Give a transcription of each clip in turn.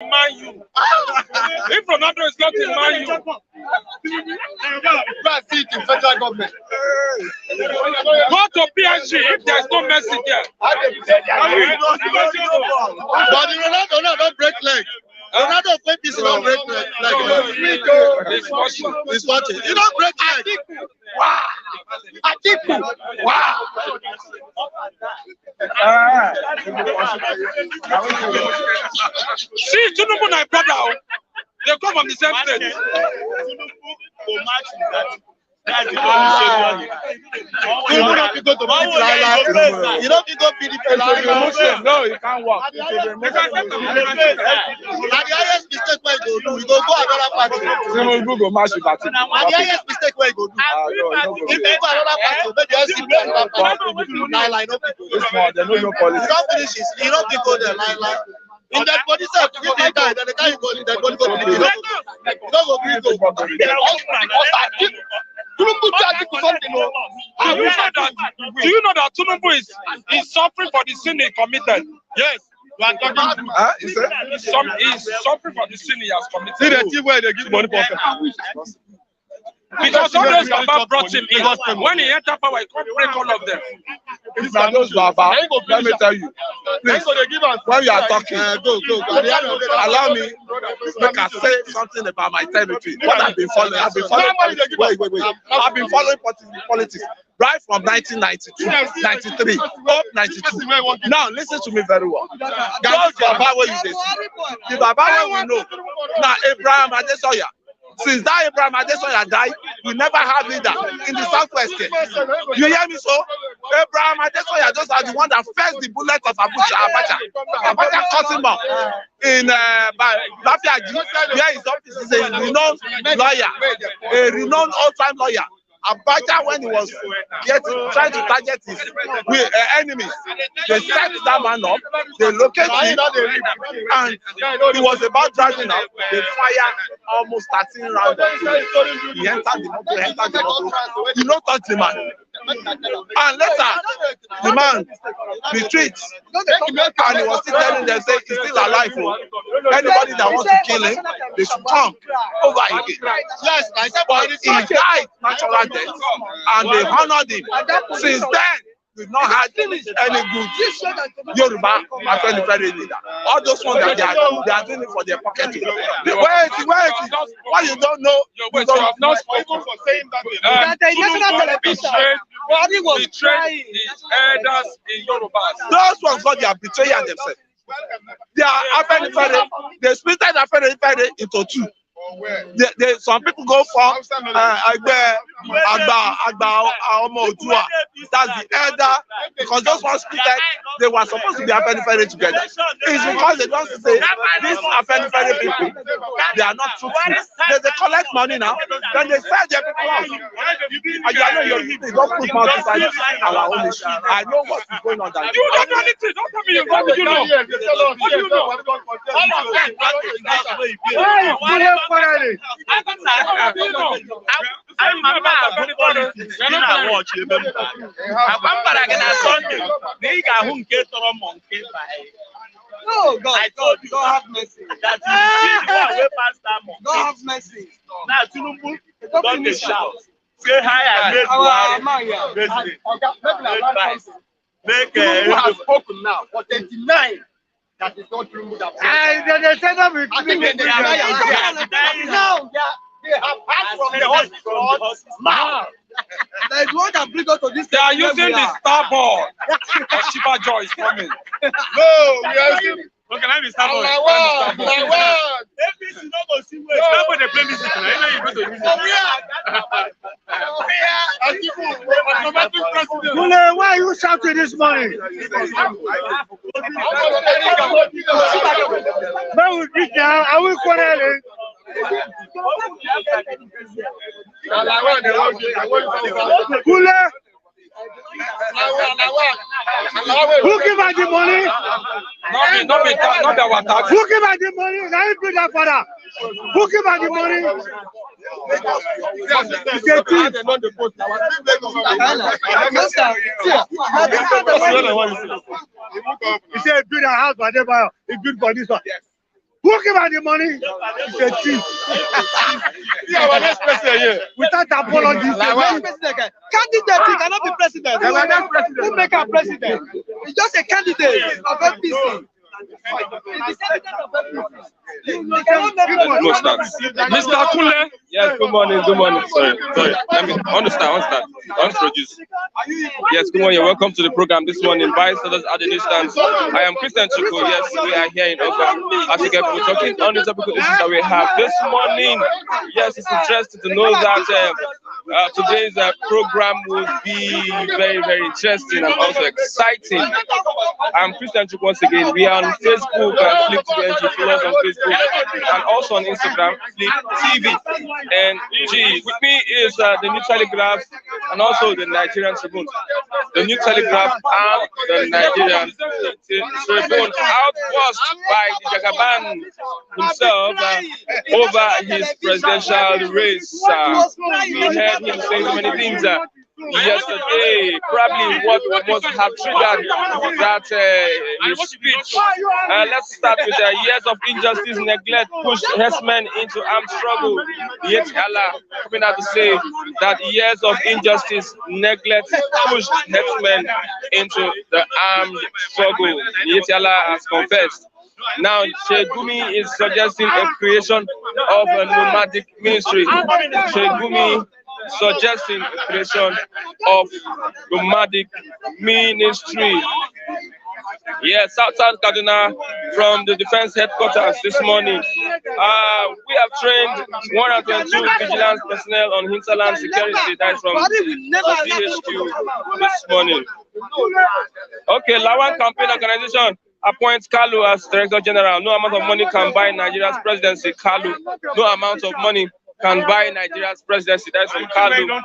Man U. If Ronaldo is not in Man U, go and see it in federal government. go to PSG if there's no Messi there. But the Ronaldo don't break leg. Ronaldo play this don't break leg. He's watching. He's watching. He don't break leg. Wow. Wow. See, Tinubu and my brother, they come from the same state. You don't go to PDP. You don't go PDP. No, you can't walk. The highest mistake where you go do, you go another party. Tinubu go match with that. The highest mistake where you go do. If you go another party, maybe you see another party. Line up. This one, they know your policy. You don't finish it. You don't go there line. In that body self, if they die, then the guy go in that body go PDP. You don't go green go. Do you know that Tinubu is suffering for the sin he committed? Yes. He's suffering for the sin he has committed. See the team where they give money for. Because all those Baba brought him in. When he entered power, he can't break all of them. If I those Baba, let me tell you. Please, when you are talking, allow me make I say something about my territory. What I've been following. Wait. I've been following politics right from 1992, 93, up 92. Now listen to me very well. Those Baba where you see, the Baba where we know. Now Abraham Adesoya. Since that Abraham Adesoya died, we never had leader in the southwest. You hear me so? Abraham Adesoya just as the one that fetched the bullet of Abacha. Abacha cut him off in Lafiaji, where his office is a renowned lawyer, a renowned old-time lawyer. Abacha, when he was trying to target his enemies, they set that man up, they located him, and he was about driving out. They fired almost 13 rounds. He entered the motor, he not touch the man. And later, the man retreats, and he was still telling them, say he's still alive. Anybody that wants to kill him, they should come over again. Yes, but he died natural death, and they honored him. Since then, we've not had any good Yoruba leader. All those ones that they are doing it for their pocket. Wait. What you don't know, you have not spoken for saying that. Buhari betrayed his elders in Yoruba. Those ones got their betrayal themselves. They are they split Afenifere into two. Some people go for that's the elder, because those ones split, they were supposed to be Afenifere together. It's because they don't say these Afenifere people, they are not truthful. They collect money now, then they sell their people out. And you know your people don't put money inside our own issue. I know what is going on there. You don't know anything. Don't tell me you know. What do you know? What do you know? No, God, I told you, God have mercy. That God have mercy. Now, Tinubu, don't they shout. Say hi and make Buhari. Make who has spoken now for 39. That is not true. That they said that we now they have passed from the hospital. There is one that brings us to this. They are using the starboard. Shiba Joy is coming. No, we are still. Okay, let me start. My word. APC no go see where. Start with the play music. Now you go to use it. Kule, why are you shouting this morning? Where we reach now? Are we quarreling? Kule. Who give us the money? Not our tax. Who give us the money? Now you bring that father. Who give us the money? He said build a house for them. He build for this one. Who gave her the money? It's a thief. Yeah, our next president here. Without apology, Candidate, he cannot be president. Who make a president? He's just a candidate of APC. Mr. Kule. Yes, good morning, good morning. Sorry. Let me understand. Introduce. Yes, good morning. Welcome to the program this morning. Bystanders at the distance. I am Christian Chuku. Yes, we are here in Oka. As you get people talking on the topical issues that we have this morning. Yes, it's interesting to know that today's program will be very, very interesting and also exciting. I'm Christian Chuku once again. We are on Facebook, Flip TVNG, follow us on Facebook, and also on Instagram, Flip TV. And with me is the New Telegraph and also the Nigerian Tribune. The New Telegraph and the Nigerian Tribune outforced by the Jagaban himself over his presidential race. We heard him saying so many things yesterday, probably what must have triggered that his speech. Let's start with years of injustice, neglect, pushed herdsmen into armed struggle. Yet Allah coming out to say that years of injustice, neglect, pushed herdsmen into the armed struggle. Yet Allah has confessed. Now, Shegumi is suggesting a creation of a nomadic ministry. Shegumi suggesting the creation of nomadic ministry. Yes, South Kaduna from the defense headquarters this morning. We have trained 122 vigilance personnel on hinterland security. That's from CHQ this morning. Okay, Lawan Campaign Organization appoints Kalu as Director General. No amount of money can buy Nigeria's presidency. Kalu, no amount of money can buy Nigeria's presidency. That's from Kalu.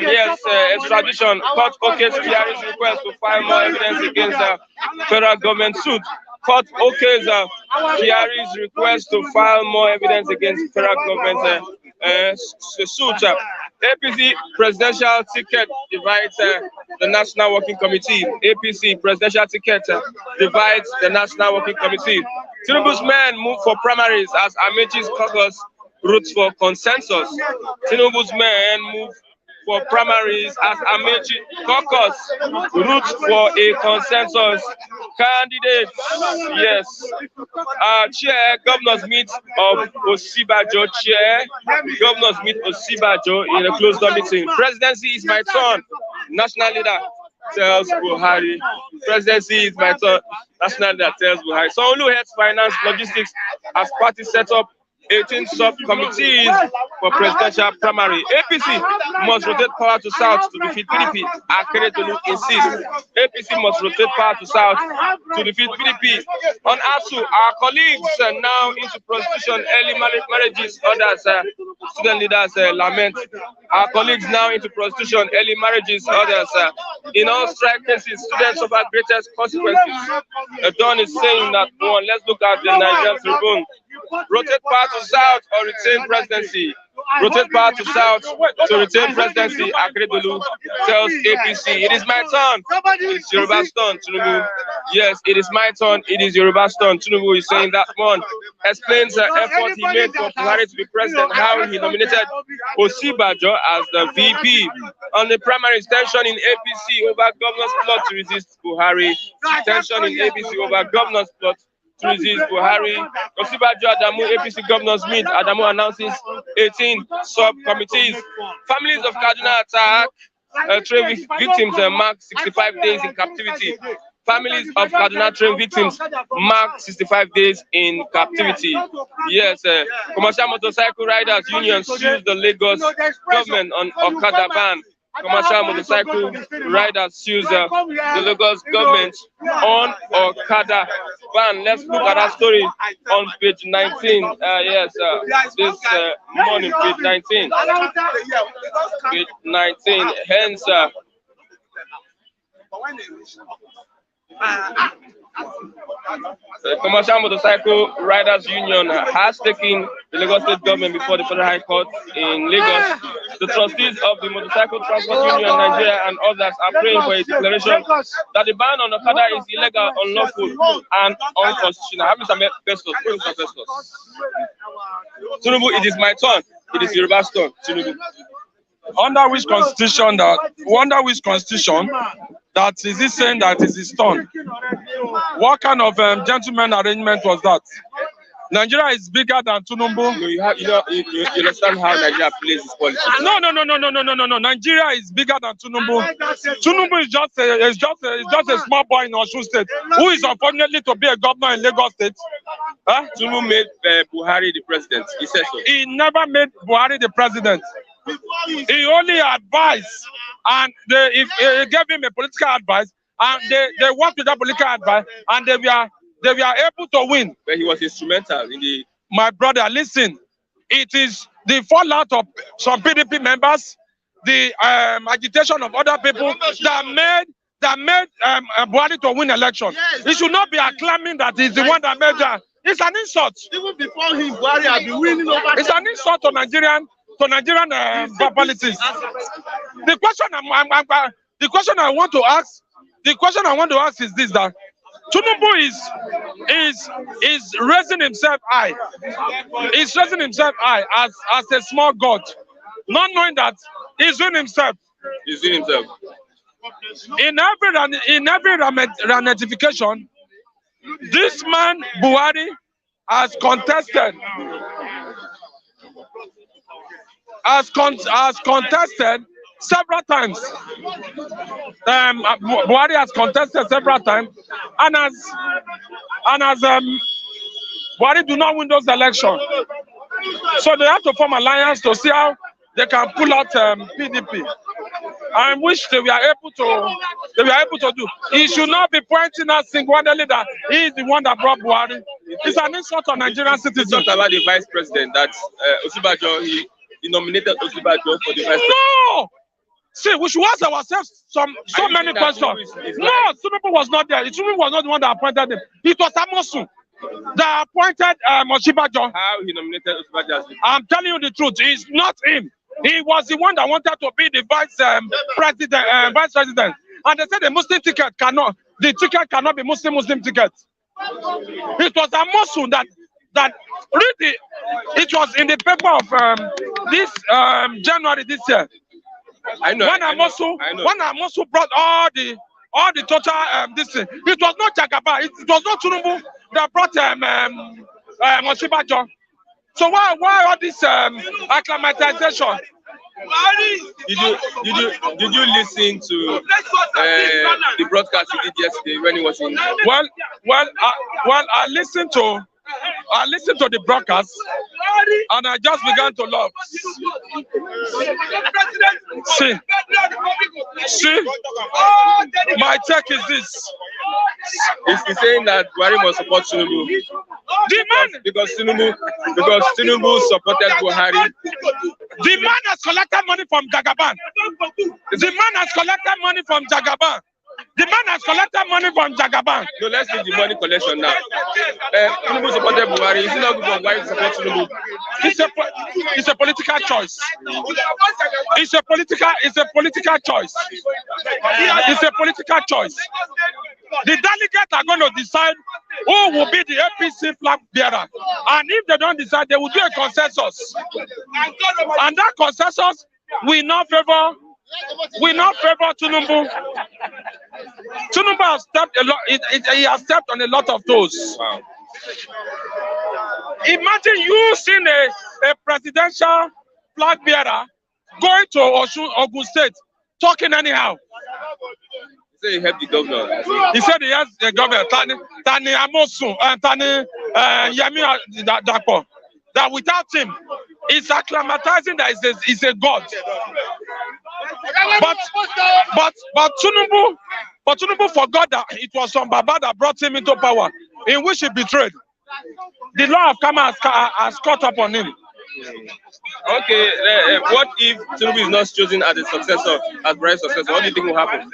Yes, extradition. Court okays Buhari's request to file more evidence against the federal government suit. Court okays Buhari's request to file more evidence against federal government suit. APC presidential ticket divides the National Working Committee. APC presidential ticket divides the National Working Committee. Tinubu's men move for primaries as Amechi's caucus roots for consensus. Tinubu's men move for primaries as Amechi caucus roots for a consensus. Candidates, yes. Chair, governors meet of Osibajo. Chair, governors meet Osibajo in a closed-door meeting. Presidency is my turn. National leader tells Buhari. Presidency is my turn. National leader tells Buhari. So Olu heads finance logistics as party set up 18 sub-committees for presidential primary. APC must rotate power to South to defeat PDP. Akeredolu insists. APC must rotate power to South to defeat PDP. On ASU, our colleagues are now into prostitution, early marriages. Others, student leaders lament. Our colleagues now into prostitution, early marriages. Others, in all strike cases, students suffer greatest consequences. Don is saying that, one, let's look at the Nigerian Tribune. Rotate power to South or retain presidency. Rotate power to South to retain presidency. Akeredolu tells APC, it is my turn. It's Yoruba's turn, Tinubu. Yes, it is my turn. It is Yoruba's turn. Tinubu is saying that one. Explains the effort he made for Buhari to be president, how he nominated Osibajo as the VP. On the primary tension in APC over governor's plot to resist Buhari. Tension in APC over governor's plot to resist Buhari. Osibajo Adamu APC governors meet. Adamu announces 18 sub-committees. Families of Kaduna attack train victims mark 65 days in captivity. Families of Kaduna train victims mark 65 days in captivity. Yes, Commercial Motorcycle Riders Union sues the Lagos government on Okada ban. Commercial Motorcycle Riders sues the Lagos government on Okada ban. Let's look at that story on page 19. Yes, this morning, page 19. Page 19. Hence, The Commercial Motorcycle Riders Union has taken the Lagos State government before the Federal High Court in Lagos. The trustees of the Motorcycle Transport Union Nigeria and others are praying for a declaration that the ban on Okada is illegal, unlawful, and unconstitutional. Have Mr. Festus, Mr. Festus. Tinubu, it is my turn. It is Yoruba's turn. Tinubu. Under which constitution that is he saying that is his turn? What kind of gentleman arrangement was that? Nigeria is bigger than Tinubu. You understand how Nigeria plays its politics. No. Nigeria is bigger than Tinubu. Tinubu is just a small boy in Osun State who is unfortunately to be a governor in Lagos State. Huh? Tinubu made Buhari the president. He said so. He never made Buhari the president. He only advised, and he gave him a political advice, and they worked with that political advice, and they were able to win. But he was instrumental in the. My brother, listen. It is the fallout of some PDP members, the agitation of other people that made Buhari to win election. Yes. He should not be acclaiming that he's the one that made that. It's an insult. Even before him, Buhari had been winning over. It's an insult to Nigerian politics. The question I want to ask is this: that Tinubu is raising himself high. He's raising himself high as a small god, not knowing that he's doing himself. He's doing himself. In every ramification, this man Buhari has contested. Has contested several times. Buhari has contested several times, and as Buhari do not win those elections, so they have to form alliance to see how they can pull out PDP. I wish they were able to do. He should not be pointing out single-handedly that he is the one that brought Buhari. It's an insult on Nigerian citizens. It's not about the vice president that Osibajo he nominated Osibajo for the vice president. No! See, we should ask ourselves so many questions. No, Tinubu was not there. Tinubu was not the one that appointed him. It was Amosu that appointed Osibajo. How he nominated Osibajo? I'm telling you the truth. It's not him. He was the one that wanted to be the vice president. And they said the Muslim ticket cannot be Muslim ticket. It was Amosu that really, it was in the paper of this January this year. I know. When Amosu brought all the total this thing, it was not Jagaba, it was not Tinubu that brought Osibajo. So why all this acclimatization? Did you listen to the broadcast you did yesterday when he was in? Well, I listened to the broadcast and I just began to laugh. See, my take is this. He's saying that Buhari must support Tinubu. Because Tinubu supported Buhari. The man has collected money from Jagaban. No, let's leave the money collection now. Tinubu supported Buhari. Is it not good for Buhari to support Tinubu? It's a political choice. It's a political choice. The delegates are going to decide who will be the APC flag bearer. And if they don't decide, they will do a consensus. And that consensus will not favor Tinubu. Tinubu has stepped a lot. He has stepped on a lot of toes. Wow. Imagine you seeing a presidential flag bearer going to Ogun State talking anyhow. He said he helped the governor. He said he has the governor, Tani Amosu, and Tani Yemi Dapo. That without him, he's acclimatizing that he's a god. But Tinubu forgot that it was some Baba that brought him into power, in which he betrayed. The law of karma has caught up on him. Okay, what if Tinubu is not chosen as a successor, as Buhari's successor? What do you think will happen?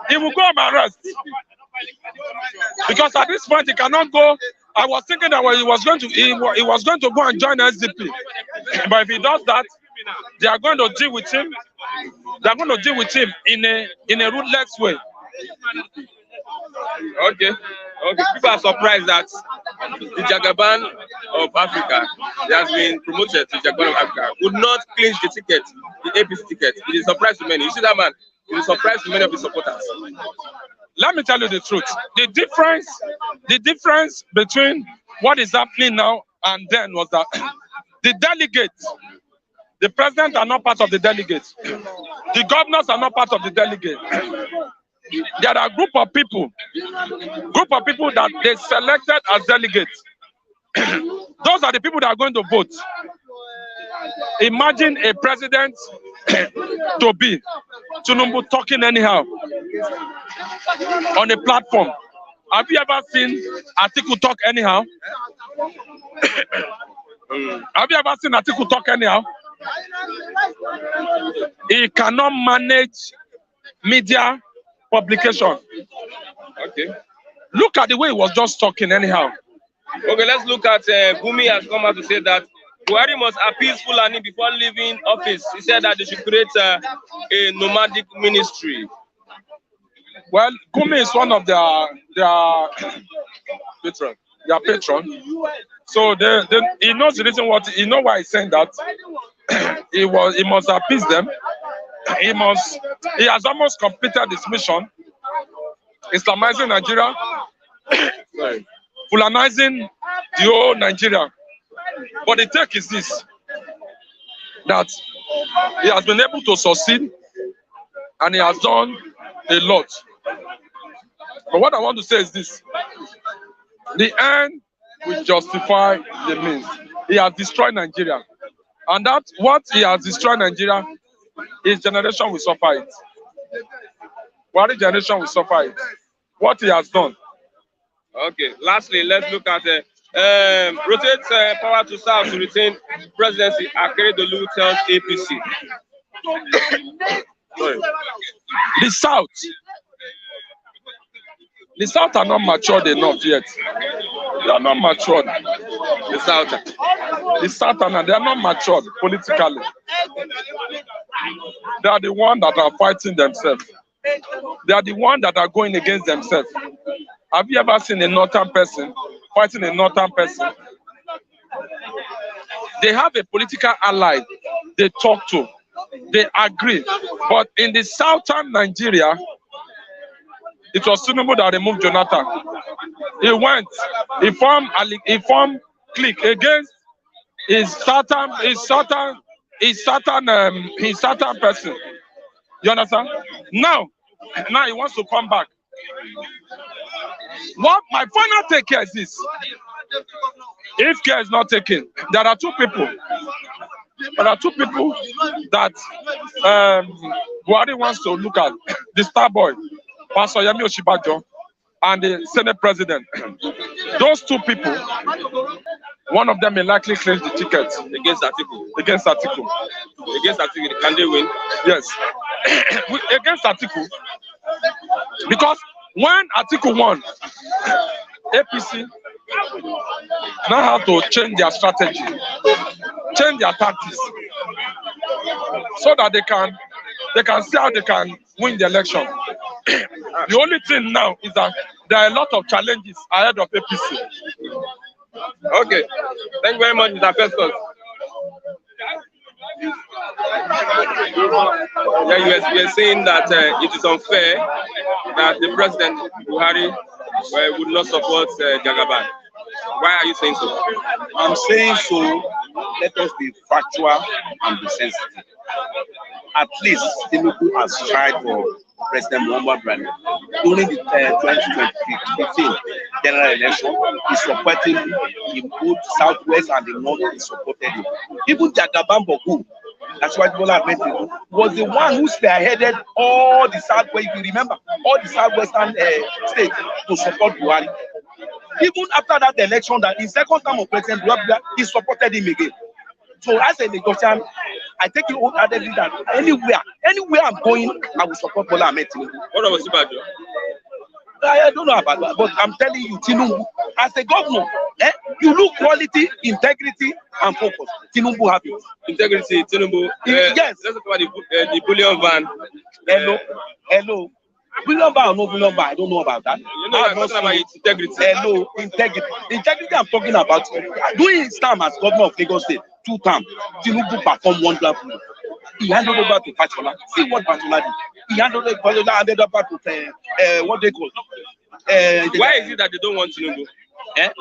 He will go on arrest. Because at this point he cannot go. I was thinking that he was going to go and join SDP. But if he does that, they are going to deal with him. They are going to deal with him in a ruthless way. Okay. People are surprised that the Jagaban of Africa, he has been promoted to Jagaban of Africa, would not clinch the ticket, the APC ticket. It is a surprise to many. You see that man? It is a surprise to many of his supporters. Let me tell you the truth. The difference between what is happening now and then was that the delegates, the president are not part of the delegates. The governors are not part of the delegates. There are a group of people that they selected as delegates. Those are the people that are going to vote. Imagine a president to be Tinubu talking anyhow on a platform. Have you ever seen Atiku talk anyhow? Have you ever seen Atiku talk anyhow? He cannot manage media publication. Okay. Look at the way he was just talking anyhow. Okay, let's look at Gumi has come out to say that Buhari must appease Fulani before leaving office. He said that they should create a nomadic ministry. Well, Gumi is one of their patron. So he knows the reason why he's saying that. He must appease them. He has almost completed his mission, Islamizing Nigeria, Fulanizing the whole Nigeria. But the take is this, that he has been able to succeed and he has done a lot. But what I want to say is this: the end will justify the means. He has destroyed Nigeria. And that what he has destroyed Nigeria, his generation will suffer it. Buhari generation will suffer it. What he has done. Okay. Lastly, let's look at rotate power to South to retain presidency. Akeredolu tells APC. The South are not matured enough yet. They are not matured. The South they are not matured politically. They are the ones that are fighting themselves. They are the ones that are going against themselves. Have you ever seen a northern person fighting a northern person? They have a political ally they talk to. They agree. But in the southern Nigeria, it was Tinubu that removed Jonathan. He went, he formed clique against his southern person. You understand? Now he wants to come back. What my final take here is this: if care is not taken, there are two people. There are two people that Buhari wants to look at: the star boy, Pastor Yemi Oshibajo, and the Senate President. Those two people, one of them may likely clinch the ticket against Atiku. Against Atiku, can they win? Yes, against Atiku, because when Atiku won, APC now have to change their strategy, change their tactics, so that they can see how they can win the election. The only thing now is that there are a lot of challenges ahead of APC. Okay, thank you very much, Mr. Festus. Yeah, you are saying that it is unfair that the President Buhari would not support Jagaban. Why are you saying so? I'm saying so. Let us be factual and be sensitive. At least Tinubu has tried for President Muhammad Buhari during the 2015 general election. He supported him in both Southwest and the North. He supported him. Even Jagaban Boku, that's why Bola Ahmed Tinubu was the one who spearheaded all the Southwest. If you remember, all the Southwestern states to support Buhari. Even after that election, that in second term of President Buhari, he supported him again. So as a negotiator, I take it wholeheartedly that anywhere I'm going, I will support Bola Ahmed Tinubu. What about Sibajo? I don't know about that, but I'm telling you, Tinubu, as a governor, you look quality, integrity, and focus. Tinubu have it. Integrity, Tinubu. Yes. Let's talk about the bullion van. Hello. Bullion van or no bullion van, I don't know about that. You know, I'm talking about integrity. Hello, integrity. Integrity I'm talking about. During his time as governor of Lagos State, 2 terms, Tinubu performed wonderfully. He handed over to Fashola. See what Fashola did. He handed over to what they call. Why is it that they don't want Tinubu?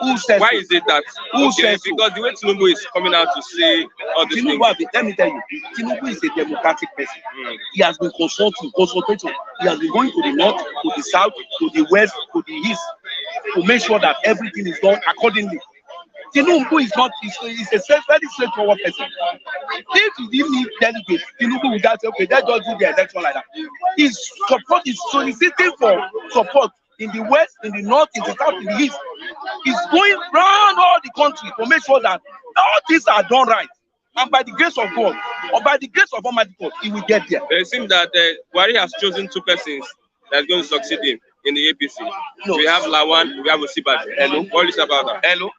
Who says why so? is it that? Who says so? Because the way Tinubu is coming out to say all these things. Let me tell you, Tinubu is a democratic person. He has been consulting. He has been going to the north, to the south, to the west, to the east, to make sure that everything is done accordingly. Tinubu is not, he's a very straightforward person. If he didn't need delegates, Tinubu would just say, okay, let's just do the election like that. His support is soliciting for support in the west, in the north, in the south, in the east. He's going around all the country to make sure that all things are done right. And by the grace of God, or by the grace of Almighty God, he will get there. It seems that Buhari has chosen 2 persons that's going to succeed him in the APC. No. We have Lawan, we have Osibajo. Hello. What is about that? Hello.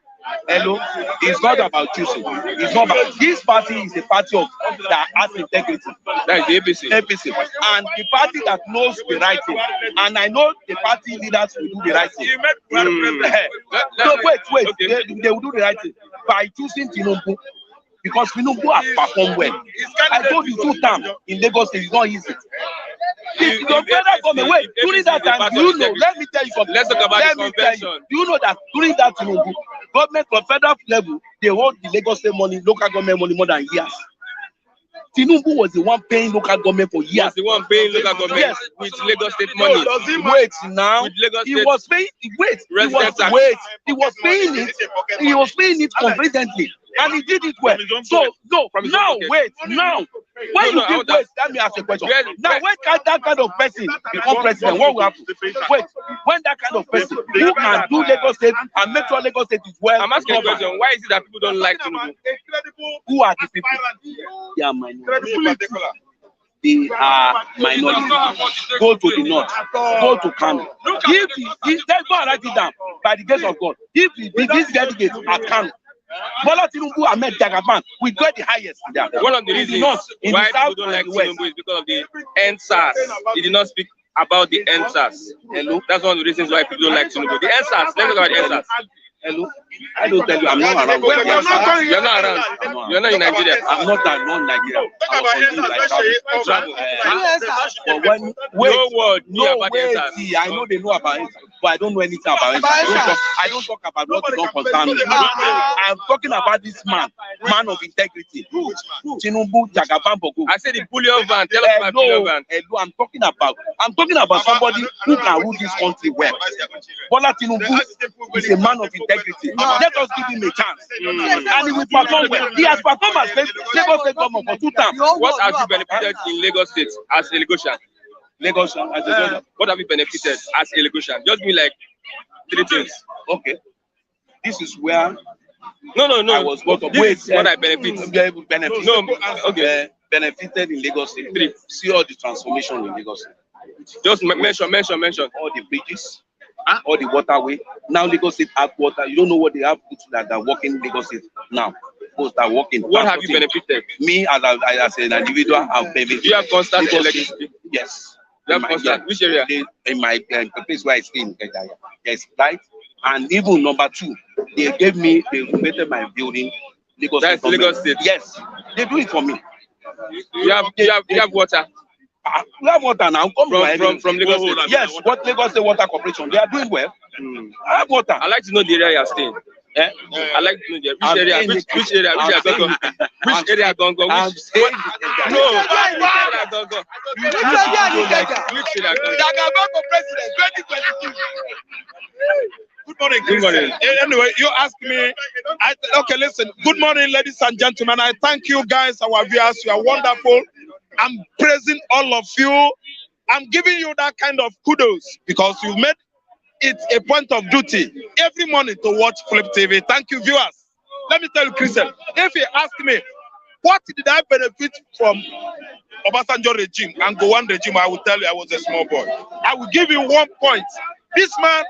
It's not about choosing. It's not about this party is a party of that has integrity. That is the APC. And the party that knows the right thing. And I know the party leaders will do the right thing. No, wait. Okay. They will do the right thing by choosing Tinubu. Because Tinubu has performed well. I told you 2 terms in Lagos State is not easy. If your federal government, wait, during that time, you know, let me tell you something. Let's talk about the convention. You know that during that Tinubu, government for federal level, they hold the Lagos State money, local government money more than years. Tinubu was the one paying local government for years. The one paying local government with Lagos State money. Wait now. He was paying. He was paying it completely. And he did it well. So no, now wait, now when you give wait, let me ask a question. Now when can that kind of person become president? What will happen? Wait, when that kind of person who can do Lagos State and make sure Lagos State is well. I'm asking a question. Why is it that people don't like Tinubu? Who are the people? They are minorities. They are minorities. Go to the north. Go to Kano. Let's go and write it down. By the grace of God, if these delegates are Kano, Bola Tinubu Ahmed Jagaban will get the highest. One of the reasons why people don't like Tinubu is because of the NSAS. He did not speak about the NSAS. Hello, that's one of the reasons why people don't like Tinubu. The NSAS. Let's talk about the NSAS. Hello, I don't tell you, I'm not around. You're not around. You're not in Nigeria. I'm not around Nigeria. I travel. But when no word, I know they know about it, but I don't know anything about it. I don't talk about what you don't concern me. I'm talking about this man of integrity. Tinubu Jagaban Bogo. I said the bullion van. Tell us about bullion van. I'm talking about somebody who can rule this country well. Bola Tinubu is a man of integrity. Let us give him a chance. And he will perform well. He has performed as Lagos State government for 2 terms. What have you benefited in Lagos State as a Lagosian? What have you benefited as a Lagosian? Just give me like 3 things. Okay. This is where No. I was brought up. This is what I benefit. No, okay. Benefited in Lagos State. 3. See all the transformation in Lagos State. Just mention. All the bridges. All the waterway. Now Lagos State have water. You don't know what they have that are working in Lagos State now. Those that are working. What have you benefited? Me as an individual, I've benefited. You have constant electricity? Yes. You have constant. Which area? In my place where I stay in Kenya. Yes, right. And even number 2, they renovated my building. That's Lagos State. Yes, they do it for me. You have water. We have water now. From Lagos State. Yes, what Lagos State Water Corporation. They are doing well. I have water. I like to know the area you are staying. I like to know which area. Which area? Which area? Gongo? I'm saying no. Which area? Jagaban for president 2022. Good morning. Anyway, you asked me. Okay, listen. Good morning, ladies and gentlemen. I thank you guys, our viewers. You are wonderful. I'm praising all of you. I'm giving you that kind of kudos because you made it a point of duty every morning to watch Flip TV. Thank you, viewers. Let me tell you, Christian, if you ask me, what did I benefit from Obasanjo regime and Gowon regime, I will tell you I was a small boy. I will give you 1 point. This man,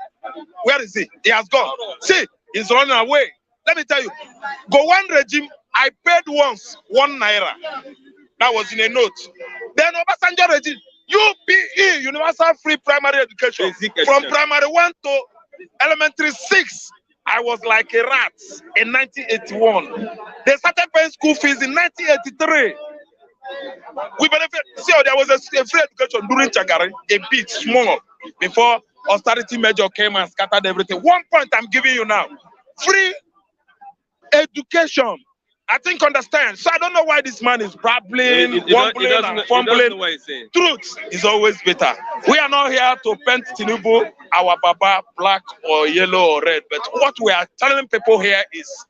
where is he? He has gone. See, he's running away. Let me tell you, go one regime, I paid once 1 naira. That was in a note. Then Obasanjo regime, UPE, Universal Free Primary Education. From primary 1 to elementary 6, I was like a rat in 1981. They started paying school fees in 1983. We benefit. See, there was a free education during Chagari, a bit small, before austerity measure came and scattered everything. One point I'm giving you now, free education. I think understand. So I don't know why this man is babbling, wumbling, and fumbling. Truth is always better. We are not here to paint Tinubu, our Baba, black or yellow or red. But what we are telling people here is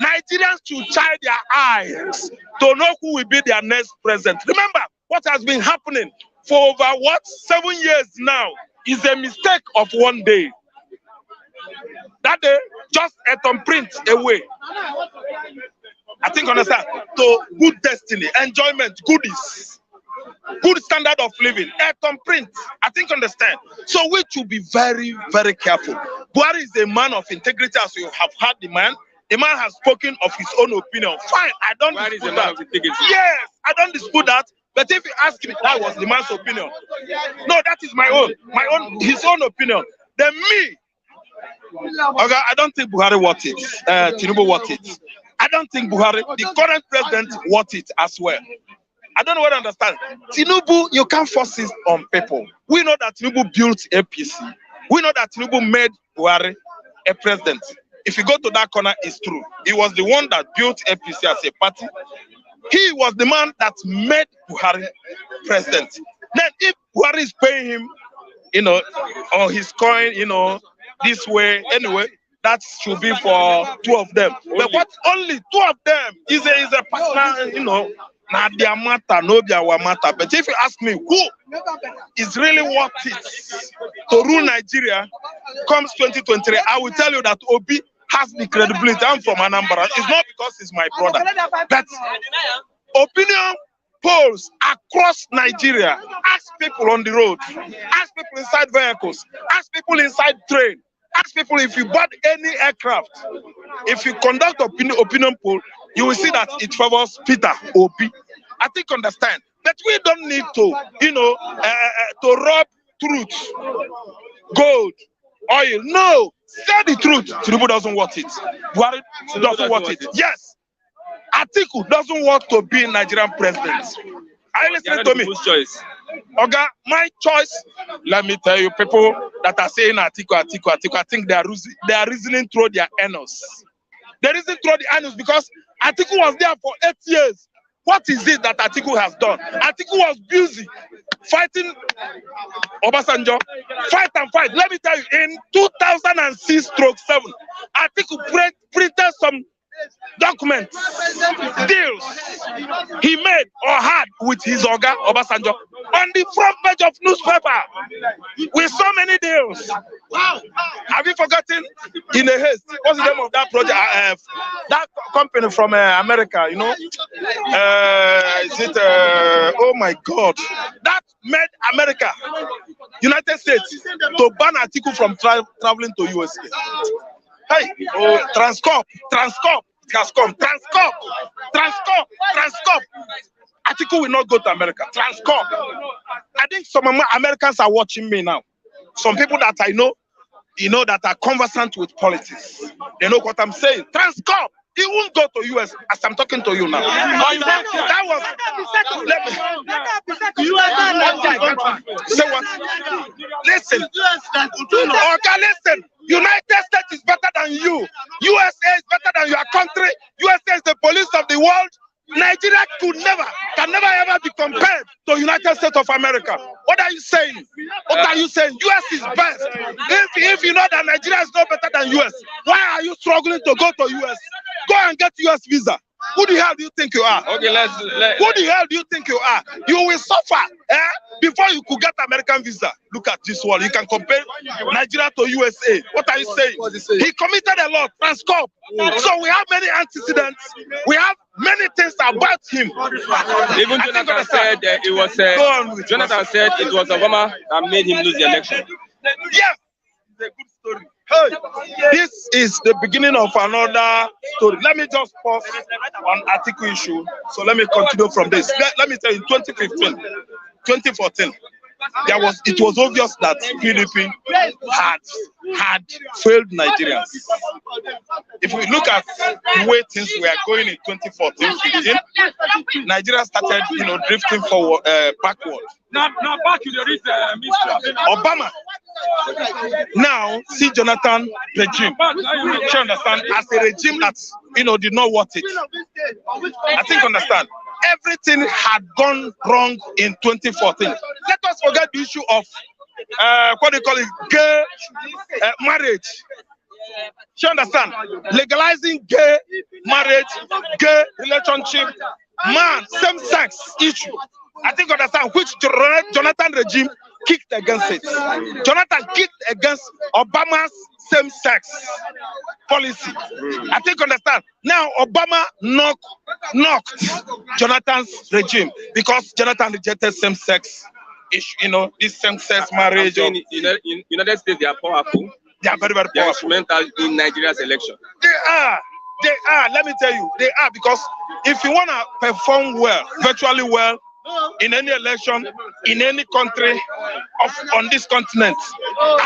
Nigerians should child their eyes to know who will be their next president. Remember, what has been happening for over 7 years now is a mistake of one day. That day, just a thumbprint away. I think understand. To good destiny, enjoyment, goodies, good standard of living, a thumbprint. I think understand. So we should be very, very careful. Buhari is a man of integrity, as you have heard the man. The man has spoken of his own opinion. Fine, I don't dispute that. Yes, I don't dispute that. But if you ask me, that was the man's opinion. No, that is my own, his own opinion. Then me, okay, I don't think Buhari worth it. Tinubu worth it. I don't think Buhari, the current president, worth it as well. I don't know what I understand. Tinubu, you can't force it on people. We know that Tinubu built APC. We know that Tinubu made Buhari a president. If you go to that corner, it's true. He was the one that built APC as a party. He was the man that made Buhari president. Then if Buhari is paying him, or his coin, this way, anyway, that should be for 2 of them. But what only 2 of them is a personal, not their matter, no their matter. But if you ask me who is really worth it to rule Nigeria comes 2023, I will tell you that Obi has the credibility. I'm from Anambra. It's not because he's my brother. But opinion polls across Nigeria, ask people on the road, ask people inside vehicles, ask people inside train, ask people if you bought any aircraft. If you conduct opinion poll, you will see that it favors Peter Obi. I think understand. But we don't need to, to rob truth, gold, oil. No, say the truth. Tinubu doesn't want it. Buhari doesn't want it. Yes. Atiku doesn't want to be Nigerian president. Are you listening to me? Choice. Oga, my choice. Let me tell you, people that are saying Atiku, I think they are reasoning through their anus. They reason through the anus because Atiku was there for 8 years. What is it that Atiku has done? Atiku was busy fighting Obasanjo. Fight and fight. Let me tell you, in 2006/7, Atiku printed some documents, deals he made or had with his Oga Obasanjo on the front page of newspaper with so many deals. Wow! Have you forgotten? In a haste, what's the name of that project? That company from America, is it? Oh my God! That made America, United States, to ban Atiku from traveling to USA. Hey, Transcorp has come. Transcorp. Atiku will not go to America. Transcorp. I think some Americans are watching me now. Some people that I know, that are conversant with politics. They know what I'm saying. Transcorp. He won't go to US as I'm talking to you now. That was. Say what? Listen. Okay, listen. United States is better than you. USA is better than your country. USA is the police of the world. Nigeria can never ever be compared to United States of America. What are you saying? US is best. If you know that Nigeria is no better than US, why are you struggling to go to US? Go and get US visa. Who the hell do you think you are? Okay, who the hell do you think you are? You will suffer before you could get American visa. Look at this one. You can compare Nigeria to USA. What are you saying? He committed a lot. Transcorp. So we have many antecedents. We have many things about him. Even Jonathan said it was. Jonathan said it was Obama that made him lose the election. Yes. a good story. Hey, this is the beginning of another story. Let me just pause on article issue. So let me continue from this. Let me tell you, 2015, 2014, it was obvious that PDP had failed Nigerians. If we look at the way things were going in 2014-15, Nigeria started, drifting forward, backward. Now back to the Mr. Obama. Now see Jonathan regime. You understand? As a regime that did not want it. I think understand. Everything had gone wrong in 2014. Let us forget the issue of what they call it, gay marriage. You understand? Legalizing gay marriage, gay relationship, same-sex issue. I think understand which Jonathan regime kicked against it. Jonathan kicked against Obama's same-sex policy. I think understand. Now Obama knocked Jonathan's regime because Jonathan rejected same-sex issue. This same-sex marriage. In United States, they are powerful. They are very, very powerful. They are instrumental in Nigeria's election. They are. Let me tell you, they are, because if you want to perform well, virtually well, in any election, in any country on this continent,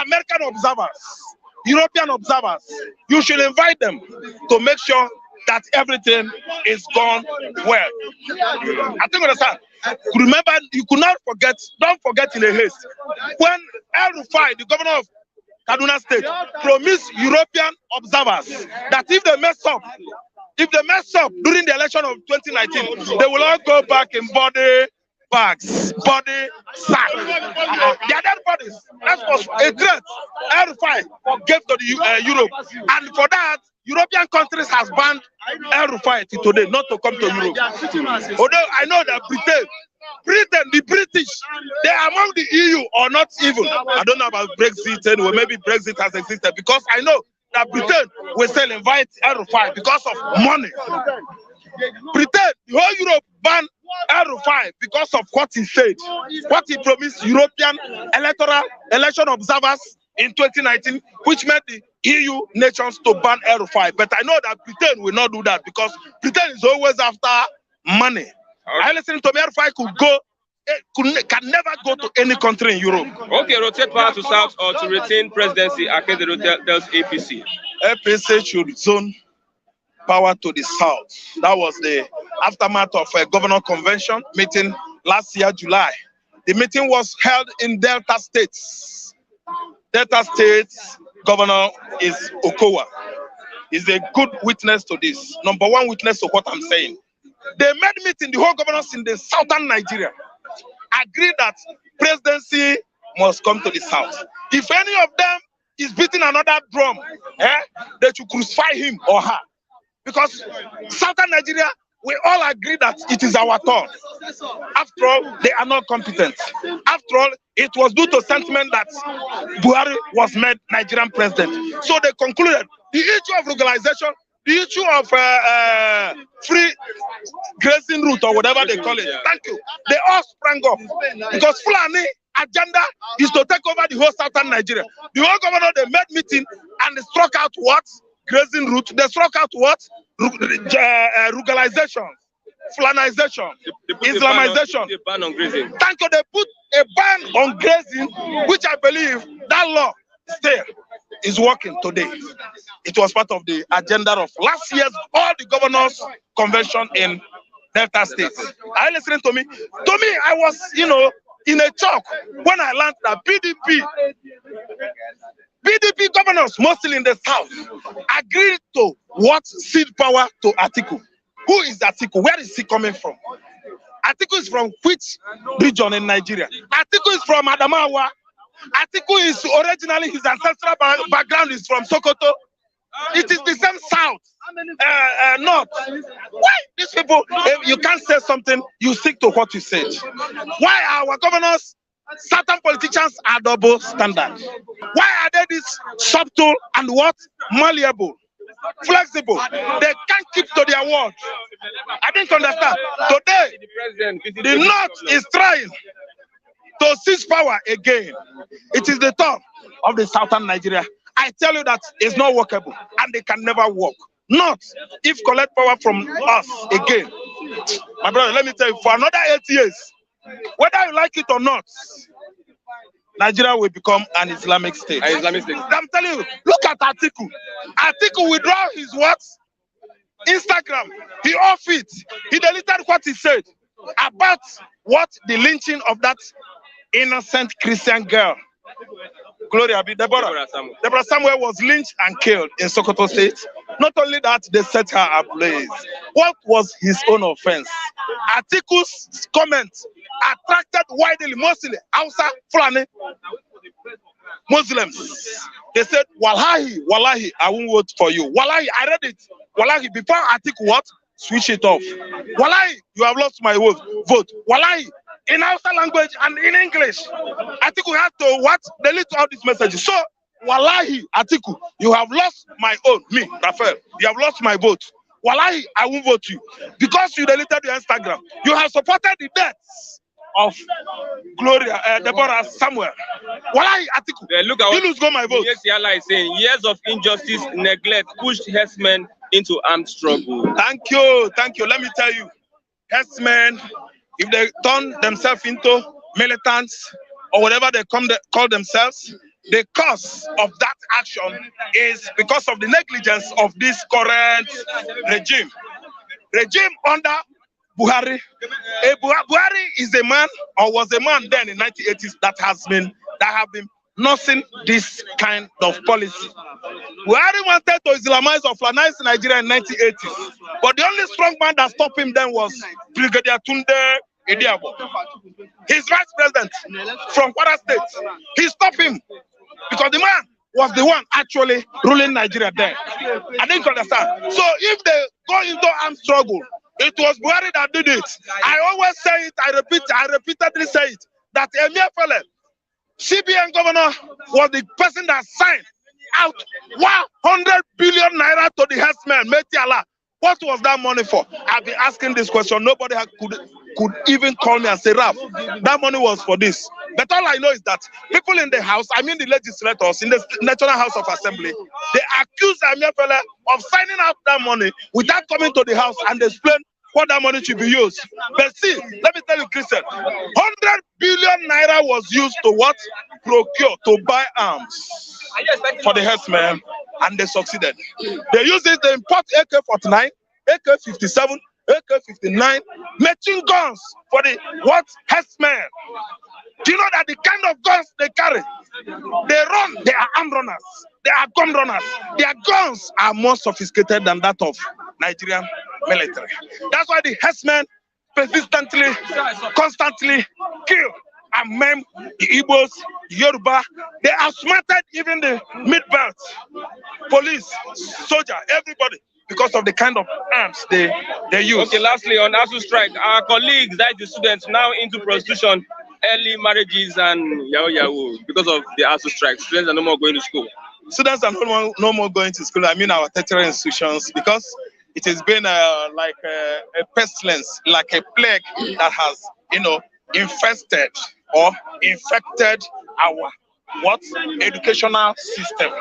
American observers, European observers, you should invite them to make sure that everything is gone well. I think understand. Remember, don't forget in a haste, when El-Rufai, the governor of Kaduna State, promised European observers that if they mess up during the election of 2019, they will all go back in body bags, body sack. They are dead bodies. That was a threat El-Rufai gave to the Europe, and for that, European countries has banned El-Rufai today not to come to Europe. Although I know that Britain, the British, they are among the EU or not even. I don't know about Brexit anyway. Maybe Brexit has existed, because I know that Britain will still invite El-Rufai because of money. Britain, the whole Europe banned El-Rufai because of what he said, what he promised European election observers in 2019, which made the EU nations to ban El-Rufai. But I know that Britain will not do that, because Britain is always after money. I listen to me, El-Rufai can never go to any country in Europe. Okay, rotate power to South or to retain presidency, Akedero tells APC. APC should zone power to the South. That was the aftermath of a governor convention meeting last year, July. The meeting was held in Delta States. Delta State's governor is Okowa. He's a good witness to this. Number one witness to what I'm saying. They made meeting, the whole governors in the southern Nigeria agreed that presidency must come to the South. If any of them is beating another drum, they should crucify him or her. Because southern Nigeria, we all agree that it is our turn. After all, they are not competent. After all, it was due to sentiment that Buhari was made Nigerian president. So they concluded the issue of legalization, the issue of free grazing route or whatever they call it. Thank you. They all sprang up because Fulani agenda is to take over the whole southern Nigeria. The whole governor, they made meeting and they struck out what? Grazing route. They struck out what? Ruralization, Fulanization, Islamization. A ban on grazing. Thank you. They put a ban on grazing, which I believe that law still is working today. It was part of the agenda of last year's all the governors convention in Delta State. Are you listening to me? To me, I was, in a talk when I learned that PDP governors, mostly in the South, agreed to what cede power to Atiku. Who is Atiku? Where is he coming from? Atiku is from which region in Nigeria? Atiku is from Adamawa. Atiku is originally, his ancestral background is from Sokoto. It is the same South, North. Why these people, if you can't say something, you stick to what you said? Why our governors, certain politicians are double standard? Why are they this subtle and what? Malleable, flexible? They can't keep to their word. I didn't understand. Today, the North is trying to seize power again. It is the turn of the southern Nigeria I tell you that it's not workable, and they can never work. Not if collect power from us again. My brother, let me tell you, for another 8 years, whether you like it or not, Nigeria will become an Islamic state. An Islamic state. I'm telling you, look at Atiku. Atiku withdraw his what? Instagram. He off it. He deleted what he said about what? The lynching of that innocent Christian girl. Gloria be Deborah Samuel was lynched and killed in Sokoto State. Not only that, they set her ablaze. What was his own offense? Atiku's comments attracted widely, mostly Hausa, Fulani, Muslims. They said, Wallahi, Wallahi, I won't vote for you. Wallahi, I read it. Wallahi, before Atiku what? Switch it off. Wallahi, you have lost my vote. Wallahi, in Hausa language and in English. Atiku had to what? Delete all these messages. So, Wallahi, Atiku, you have lost my own, me, Rafael. You have lost my vote. Wallahi, I won't vote you. Because you deleted your Instagram. You have supported the deaths of Gloria, Deborah Samuel. Wallahi, Atiku, yeah, look at what lose my vote. Yes, Yala is saying. Years of injustice, neglect, pushed herdsmen into armed struggle. Thank you, thank you. Let me tell you, herdsmen, if they turn themselves into militants or whatever they call themselves, the cause of that action is because of the negligence of this current regime. Regime under Buhari. Buhari is a man, or was a man then in 1980s that have been nursing this kind of policy. Buhari wanted to Islamize or Fulanize Nigeria in 1980s, but the only strong man that stopped him then was Brigadier Tunde Ediabo. His vice president from Kwara State. He stopped him because the man was the one actually ruling Nigeria then. I didn't understand. So if they go into armed struggle, it was Buhari that did it. I always say it, I repeatedly say it, that Emir Fele, CBN governor, was the person that signed out 100 billion naira to the herdsmen. Meti Allah. What was that money for? I've been asking this question. Nobody could even call me and say, Raf, that money was for this. But all I know is that people in the house, I mean the legislators in the National House of Assembly, they accuse Amir Fele of signing out that money without coming to the house and explain what that money should be used. But see, let me tell you, Christian, 100 billion naira was used to what? Procure, to buy arms for the herdsmen, and they succeeded. They used it to import AK-49, AK-57, AK-59, machine guns for the what? Herdsmen. Do you know that the kind of guns they carry? They run, they are arm runners, they are gun runners. Their guns are more sophisticated than that of Nigerian military. That's why the herdsmen persistently, constantly kill and maim the Igbos, the Yoruba. They outsmarted even the mid-belt, police, soldier, everybody, because of the kind of arms they use. Okay, lastly, on ASU strike, our colleagues, that is the students, now into prostitution, early marriages, and yahoo because of the ASU strike. Students are no more going to school. Students are no more going to school. I mean our tertiary institutions, because it has been like a pestilence, like a plague that has, infested or infected our educational system.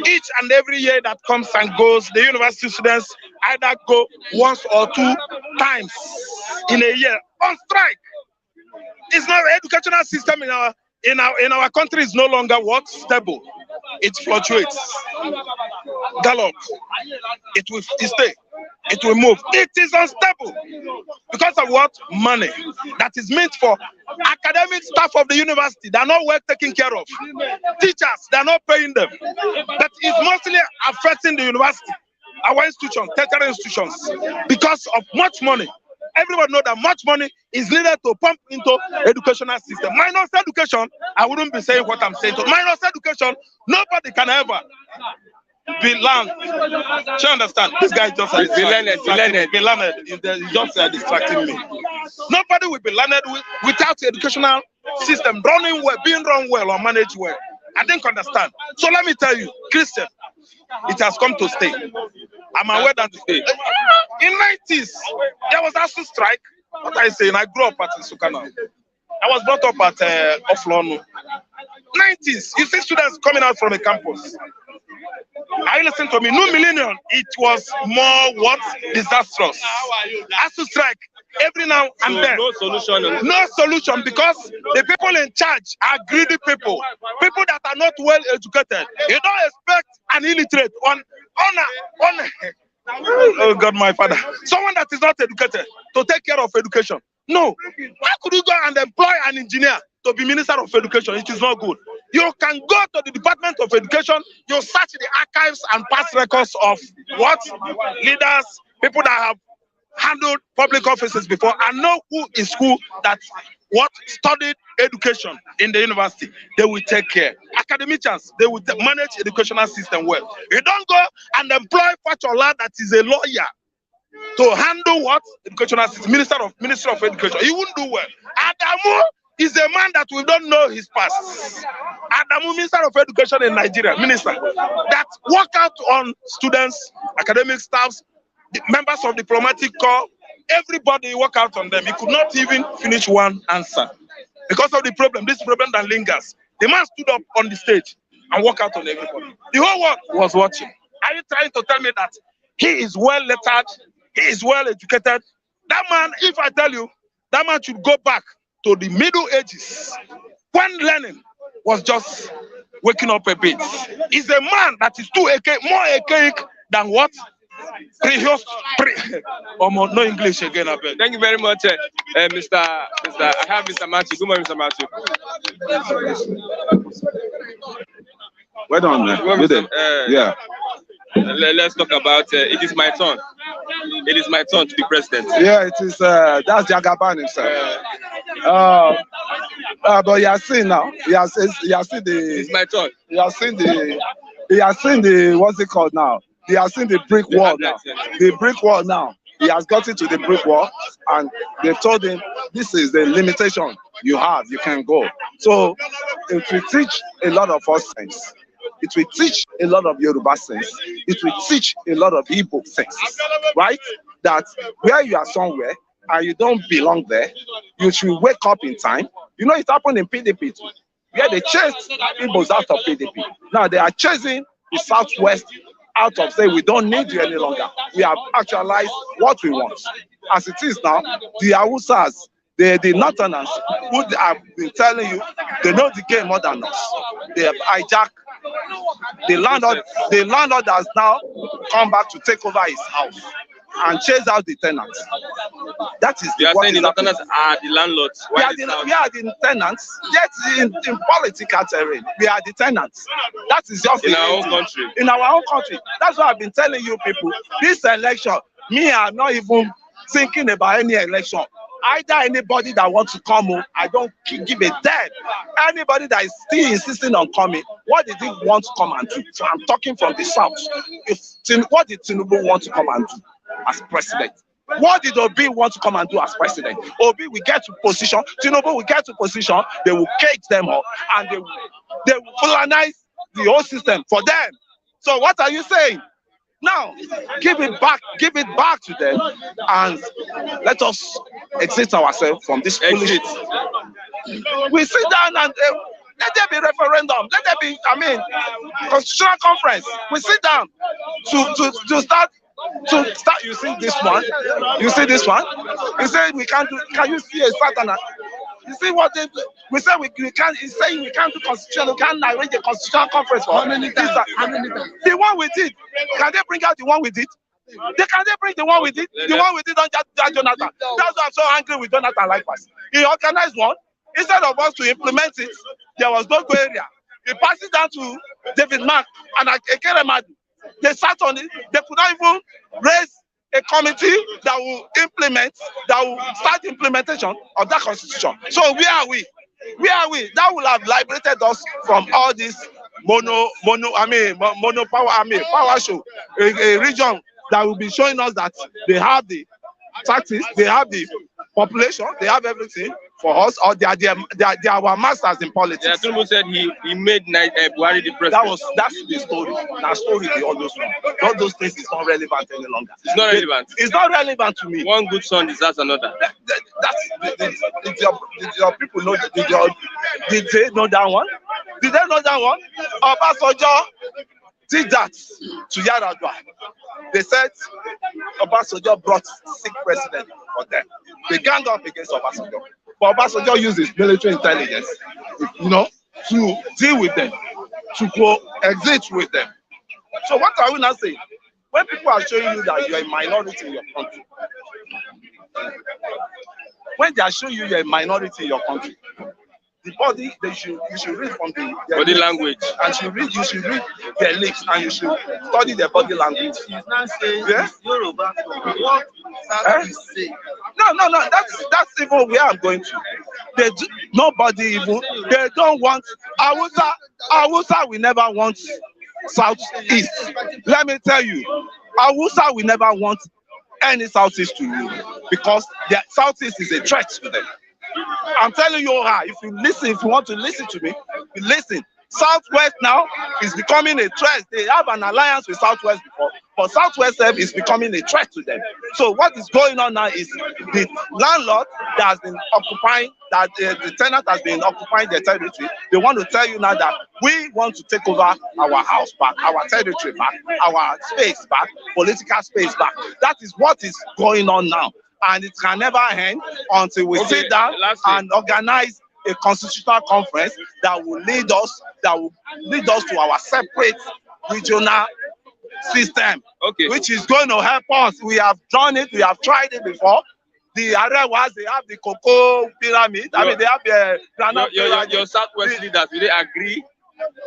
Each and every year that comes and goes, the university students either go once or 2 times in a year on strike. It's not the educational system in our country is no longer what? Stable. It fluctuates. Gallop. It will stay. It will move. It is unstable because of what? Money that is meant for academic staff of the university. They are not well taken care of. Teachers, they are not paying them. That is mostly affecting the university, our institutions, tertiary institutions, because of much money. Everybody knows that much money is needed to pump into educational system. Minus education, I wouldn't be saying what I'm saying. Minus education, nobody can ever be learned. Do you understand? This guy just be learned. He's just distracting me. Nobody will be learned without the educational system running well, being run well or managed well. I didn't understand. So let me tell you, Christian, it has come to stay. I'm aware that in 90s there was ASU strike. What I say, I grew up at Sukana. I was brought up at Oflonu. 90s, you see students coming out from a campus. Are you listening to me? New millennium, it was more what? Disastrous. Has to strike every now and then. No solution. No solution, because the people in charge are greedy people that are not well educated. You don't expect an illiterate oh God, my father, someone that is not educated to take care of education. No. How could you go and employ an engineer to be Minister of Education? It is not good. You can go to the Department of Education, you search the archives and past records of what? Leaders, people that have handled public offices before, and know who is who that what studied education in the university. They will take care. Academicians, they will manage educational system well. You don't go and employ Fachola that is a lawyer to handle what? Educational system, Minister of Education. He wouldn't do well. Adamu is a man that we don't know his past. Adamu, Minister of Education in Nigeria, minister that work out on students, academic staffs, the members of diplomatic corps, everybody work out on them. He could not even finish one answer because of the problem. This problem that lingers. The man stood up on the stage and worked out on everybody. The whole world was watching. Are you trying to tell me that he is well lettered? He is well educated? That man, if I tell you, that man should go back to the Middle Ages when learning was just waking up a bit. He's a man that is more archaic than what? No English again, I bet. Thank you very much, Mr. I have Mr. Matthew. Good morning, Mr. Matthew. Well done, man. Good day. Yeah. Let's talk about it is my turn. It is my turn to be president. Yeah, it is. That's Jagaban himself. But you have seen now. You have seen the. It's my turn. You have seen the. What's it called now? He has seen the brick wall now. The brick wall now. He has gotten to the brick wall, and they told him, this is the limitation you have. You can go. So it will teach a lot of us things. It will teach a lot of Yoruba sense. It will teach a lot of Igbo sense, right? That where you are somewhere and you don't belong there, you should wake up in time. You know, it happened in PDP too, where they chased Igbos out of PDP. Now they are chasing the Southwest out of say we don't need you any longer. We have actualized what we want. As it is now, the Hausas, the Northerners, who have been telling you they know the game more than us. They have hijacked the landlord. The landlord has now come back to take over his house and chase out the tenants. That is you are saying the Northerners are the landlords. We are the tenants. Yet in political terrain, we are the tenants. That is just in our own country. In our own country. That's why I've been telling you people. This election, I'm not even thinking about any election. Either anybody that wants to come home, I don't give a damn. Anybody that is still insisting on coming, what did he want to come and do? So I'm talking from the south. What did Tinubu want to come and do as president? What did Obi want to come and do as president? Obi will get to position, Tinubu will get to position, they will cage them up, and they will colonize the whole system for them. So what are you saying? Now, give it back to them, and let us exit ourselves from this foolishness. We sit down and let there be referendum. Let there be, constitutional conference. We sit down to start. You see this one? You see this one? You say we can't do. Can you see a Saturn? You see what we say we can't. He's saying we can't do constitution. We can't arrange a constitutional conference for. How many times? The one we did. Can they bring out the one we did? They bring the one we did. The one we did on Jonathan. That's why I'm so angry with Jonathan. Likewise, he organized one. Instead of us to implement it, there was no go area. He passed it down to David Mark and Ekeremadu. They sat on it. They could not even raise a committee that will start implementation of that constitution. So where are we? That will have liberated us from all this mono power show. A region that will be showing us that they have the tactics, they have the population, they have everything for us, or they are our masters in politics. Yeah, Tinubu said he made Buhari the president. That's the story. That story, all those ones. All those things is not relevant any longer. It's not relevant. It's not relevant to me. One good son deserves another. Did your people know? Did they know that one? Did they know that one? Obasanjo did that to Yaradua. They said Obasanjo brought 6 presidents for them. They ganged up against Obasanjo. But Obasanjo used his military intelligence, to deal with them, to coexist with them. So what are we now saying? When people are showing you that you are a minority in your country, when they are showing you you're a minority in your country, the body, you should read from the body language, and you should read their lips, and you should study their body language. He's not saying Yoruba. What is saying? No. That's even where I'm going to. Nobody even. They don't want Hausa will never want Southeast. Let me tell you, Hausa will never want any Southeast to rule because the Southeast is a threat to them. I'm telling you, if you want to listen to me, you listen. Southwest now is becoming a threat. They have an alliance with Southwest before, but Southwest is becoming a threat to them. So what is going on now is the landlord that has been occupying, the tenant has been occupying their territory. They want to tell you now that we want to take over our house back, our territory back, our space back, political space back. That is what is going on now. And it can never end until we sit down and organize a constitutional conference that will lead us to our separate regional system, which is going to help us. We have done it, we have tried it before. The Arewas, they have the cocoa pyramid. They have the your Southwest leaders, will they agree?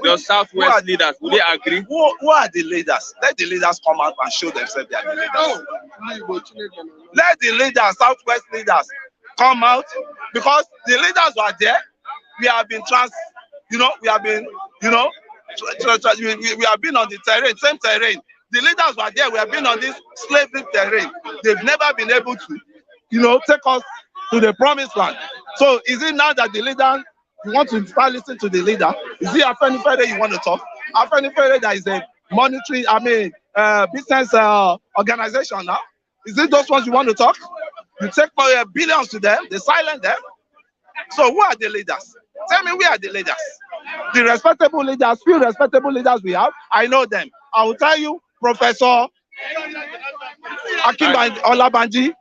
Your Southwest leaders, will they agree? Who are the leaders? Let the leaders come out and show themselves they are the leaders. Let the leaders, Southwest leaders, come out, because the leaders were there. We have been we have been on the terrain, same terrain. The leaders were there. We have been on this slavery terrain. They've never been able to, take us to the promised land. So is it now that the leader, you want to start listening to the leader? Is it Afenifere you want to talk? Afenifere that is a monetary, business organization now. Is it those ones you want to talk? You take billions to them, they silence them. So who are the leaders? Tell me, who are the leaders? The respectable leaders, few respectable leaders we have, I know them. I will tell you, Professor Olabanji,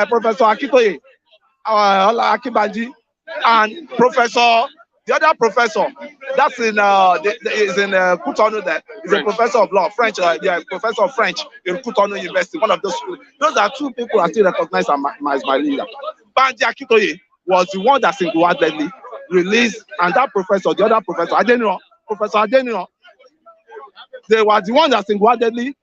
Professor Akitoye, Akibanji, and the other professor, that's is in Cotonou there, is a professor of law, French, professor of French in Cotonou University, one of those schools. Those are 2 people I still recognize as my leader. Banji Akitoye was the one that single-handedly released, and that professor, the other professor, Professor Adeniro, they were the one that single-handedly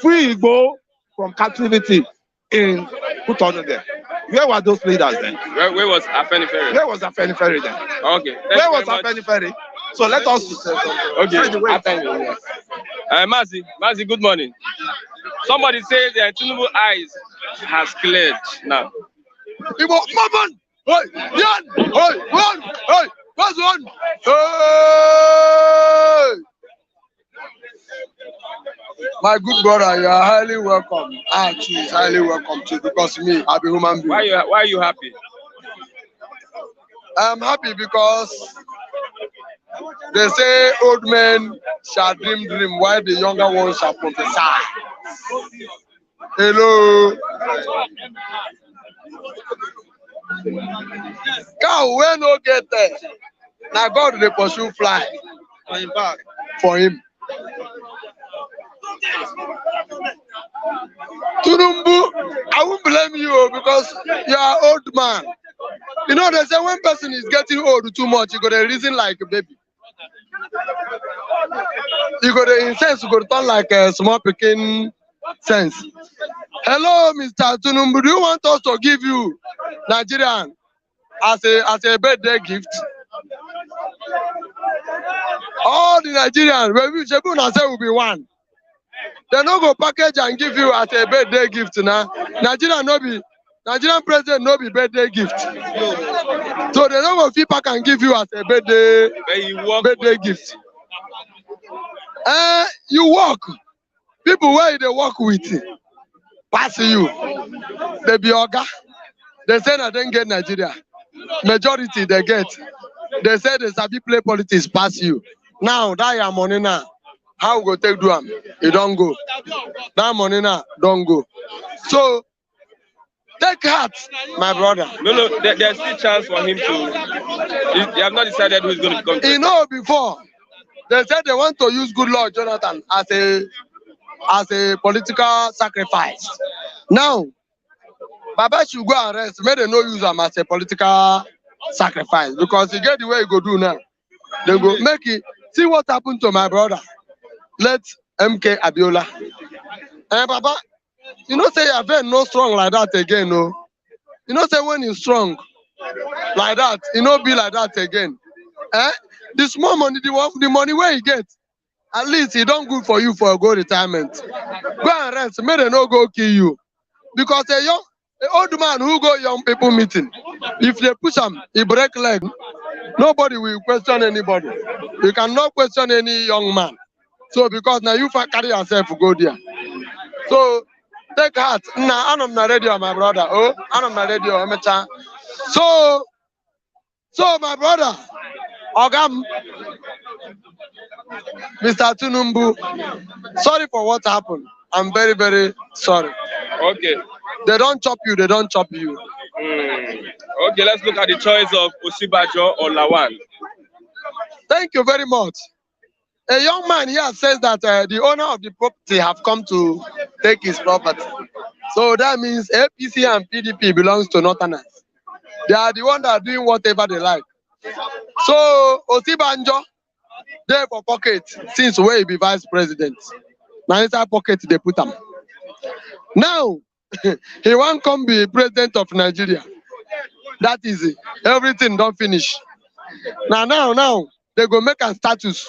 free Igbo from captivity in Cotonou there. Where were those leaders then? Where was Afenifere? Where was Afenifere then? Okay. Where was Afenifere? So let us. Okay. Mazi, good morning. Somebody says that Tinubu eyes has cleared now. My good brother, you are highly welcome. I too is highly welcome too, because me, I'm a human being. Why are you happy? I'm happy because they say old men shall dream, while the younger ones shall prophesy. Hello. Cow when no get there. Now God they pursue fly for him. Tinubu, I won't blame you because you are an old man. You know, they say when person is getting old too much, you got a reason like a baby. You got a sense, you got to turn like a small picking sense. Hello, Mr. Tinubu, do you want us to give you Nigerian as a birthday gift? All the Nigerians, we say will be one. They no go package and give you as a birthday gift now. Nigerian president no be birthday gift. So they no go fit pack and give you as a birthday gift. You work. People where they work with pass you. They be oga. They say I don't get Nigeria. Majority they get. They say they sabi play politics pass you. Now that your money now. how we go take do am? It don't go. That money now don't go. So take heart, my brother. No, there's still chance for him to. They have not decided who's going to become. You know, before they said they want to use Good Lord Jonathan as a political sacrifice. Now, Baba should go and rest. May they no use him as a political sacrifice because he get the way he go do now. They go make it. See what happened to my brother. Let MK Abiola. And Baba, you know say you're very no strong like that again, no. You know say when you're strong like that, you know be like that again. The small money, the money where you get, at least it don't good for you for a good retirement. Go and rest. May they no go kill you. Because a old man who go young people meeting, if they push him, he break leg. Nobody will question anybody. You cannot question any young man. So because now you carry yourself to go there. So take heart. Nah, I'm not radio, my brother. Oh, I'm not radio. I'm a chan. So my brother, Ogam, Mr. Tinubu, sorry for what happened. I'm very, very sorry. Okay. They don't chop you. They don't chop you. Okay, let's look at the choice of Osibajo or Lawan. Thank you very much. A young man here says that the owner of the property have come to take his property. So that means APC and PDP belongs to Northerners. They are the ones that are doing whatever they like. So Osibanjo, there for pocket since where he be vice president. Now inside pocket they put him. Now he won't come be president of Nigeria. That is it. Everything don't finish. Now they go make a status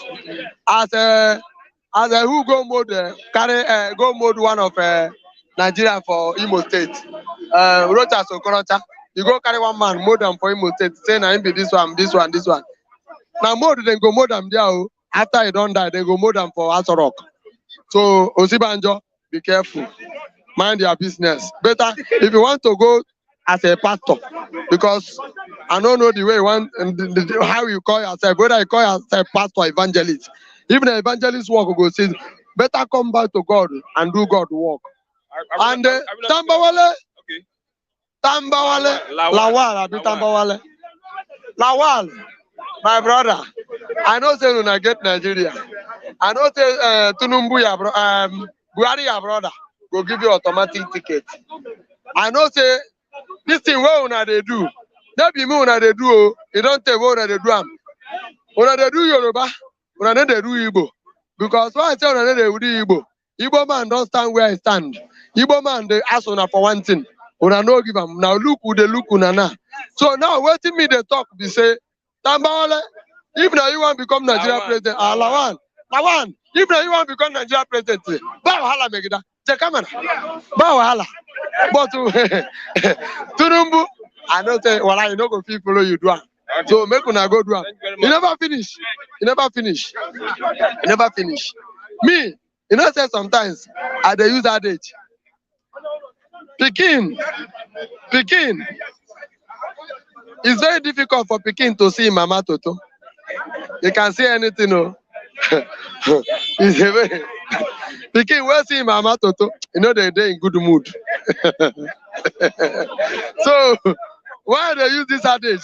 as a who go mode go mode one of Nigeria for Imo State. Rocha Sokorocha. You go carry one man mode them for Imo State, say na him be this one. Now mode then go mode them there. After he don't die, they go mode them for Aso Rock. So Osibanjo, be careful. Mind your business. Better if you want to go as a pastor, because I don't know the way you want how you call yourself, whether you call yourself pastor or evangelist. Even the evangelist work will go say, better come back to God and do God work. And Tambawale, Lawal, my brother. I know say when I get Nigeria, I know say Tinubu, Buhari, your brother, go give you automatic ticket. I know say this thing where una they do, that be me una they do. You don't tell what una they do am. Una they do Yoruba, una they do Igbo. Because why I say una they do Igbo? Igbo man don't stand where I stand. Igbo man they ask una for one thing. Una no give am. Now look who they look una now. So now waiting me they talk. They say, Tambawale, if now you want to become Nigeria president, Lawan, if now you want to become Nigeria president, Bawahala make it. Check camera. Bawahala. But Tinubu, I don't say, well, I know go feel follow you do. So make una go do. You never finish. Me, you know say sometimes I dey use that age. Pikin. It's very difficult for Pikin to see Mama Toto. You can see anything, no. It's a very Pikin will see Mama Toto. You know they're in good mood. So why they use this adage?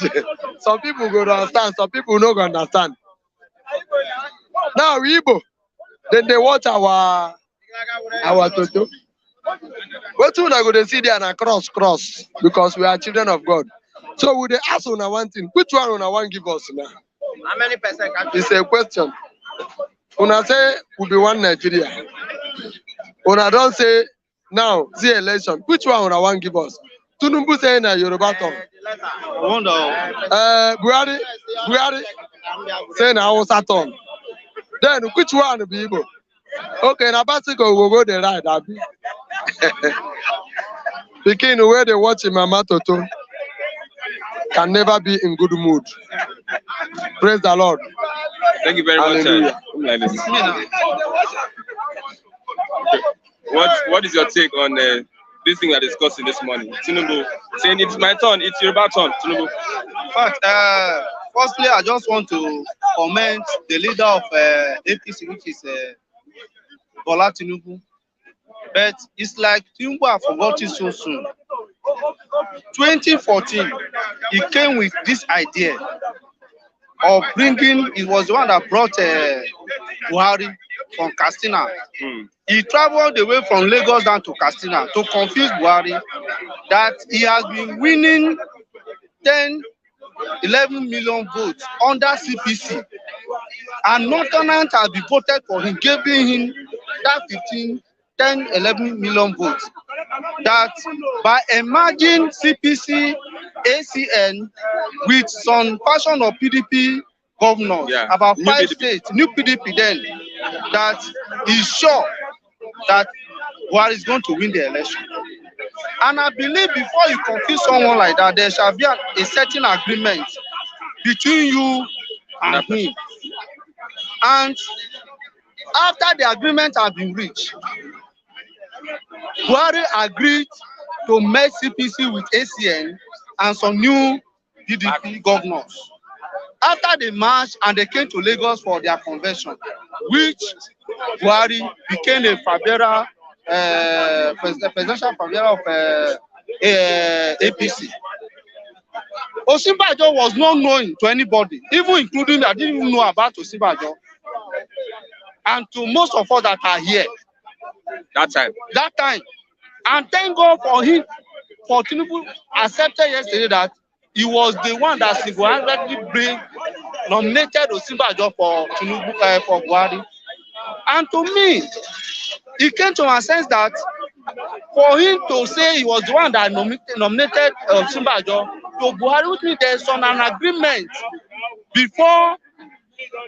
Some people go to understand, some people no go understand. Now Igbo, then they watch our Toto. What two are going to see there and cross because we are children of God. So would they ask on one thing? Which one on one give us now? How many percent? It's a question. Una say will be one Nigeria. Una don't say now the election. Which one on one give us? Tinubu saying na Yoruba talk. Buhari saying na Hausa talk. Then which one be Igbo? Okay, now Basiko will go the right. Pikin where they watch Mama Toto can never be in good mood. Praise the Lord. Thank you very Hallelujah. much. What is your take on this thing we are discussing this morning? Tinubu saying it's my turn, it's your turn, Tinubu. In fact, firstly, I just want to commend the leader of APC, which is Bola Tinubu. But it's like Tinubu have forgotten so soon. 2014, he came with this idea of bringing, it was the one that brought Buhari from Katsina. He traveled away from Lagos down to Katsina to confuse Buhari that he has been winning 11 million votes under CPC. And Northerners have been voted for him, giving him that 11 million votes. That by emerging CPC, ACN with some portion of PDP governors, about 5 states, new PDP then, that is sure that Buhari is going to win the election. And I believe before you confuse someone like that, there shall be a certain agreement between you and him. And after the agreement has been reached, Buhari agreed to merge CPC with ACN and some new PDP governors. After they marched and they came to Lagos for their convention, which Buhari became a Fabera, presidential Fabera of APC. Osinbajo was not known to anybody, even including that didn't even know about Osinbajo. And to most of us that are here, that time. And thank God for him, for Tinubu accepted yesterday that he was the one that single-handedly nominated Osinbajo for Tinubu, for Buhari. And to me, it came to my sense that for him to say he was the one that nominated Osinbajo to Buhari, which means there's an agreement before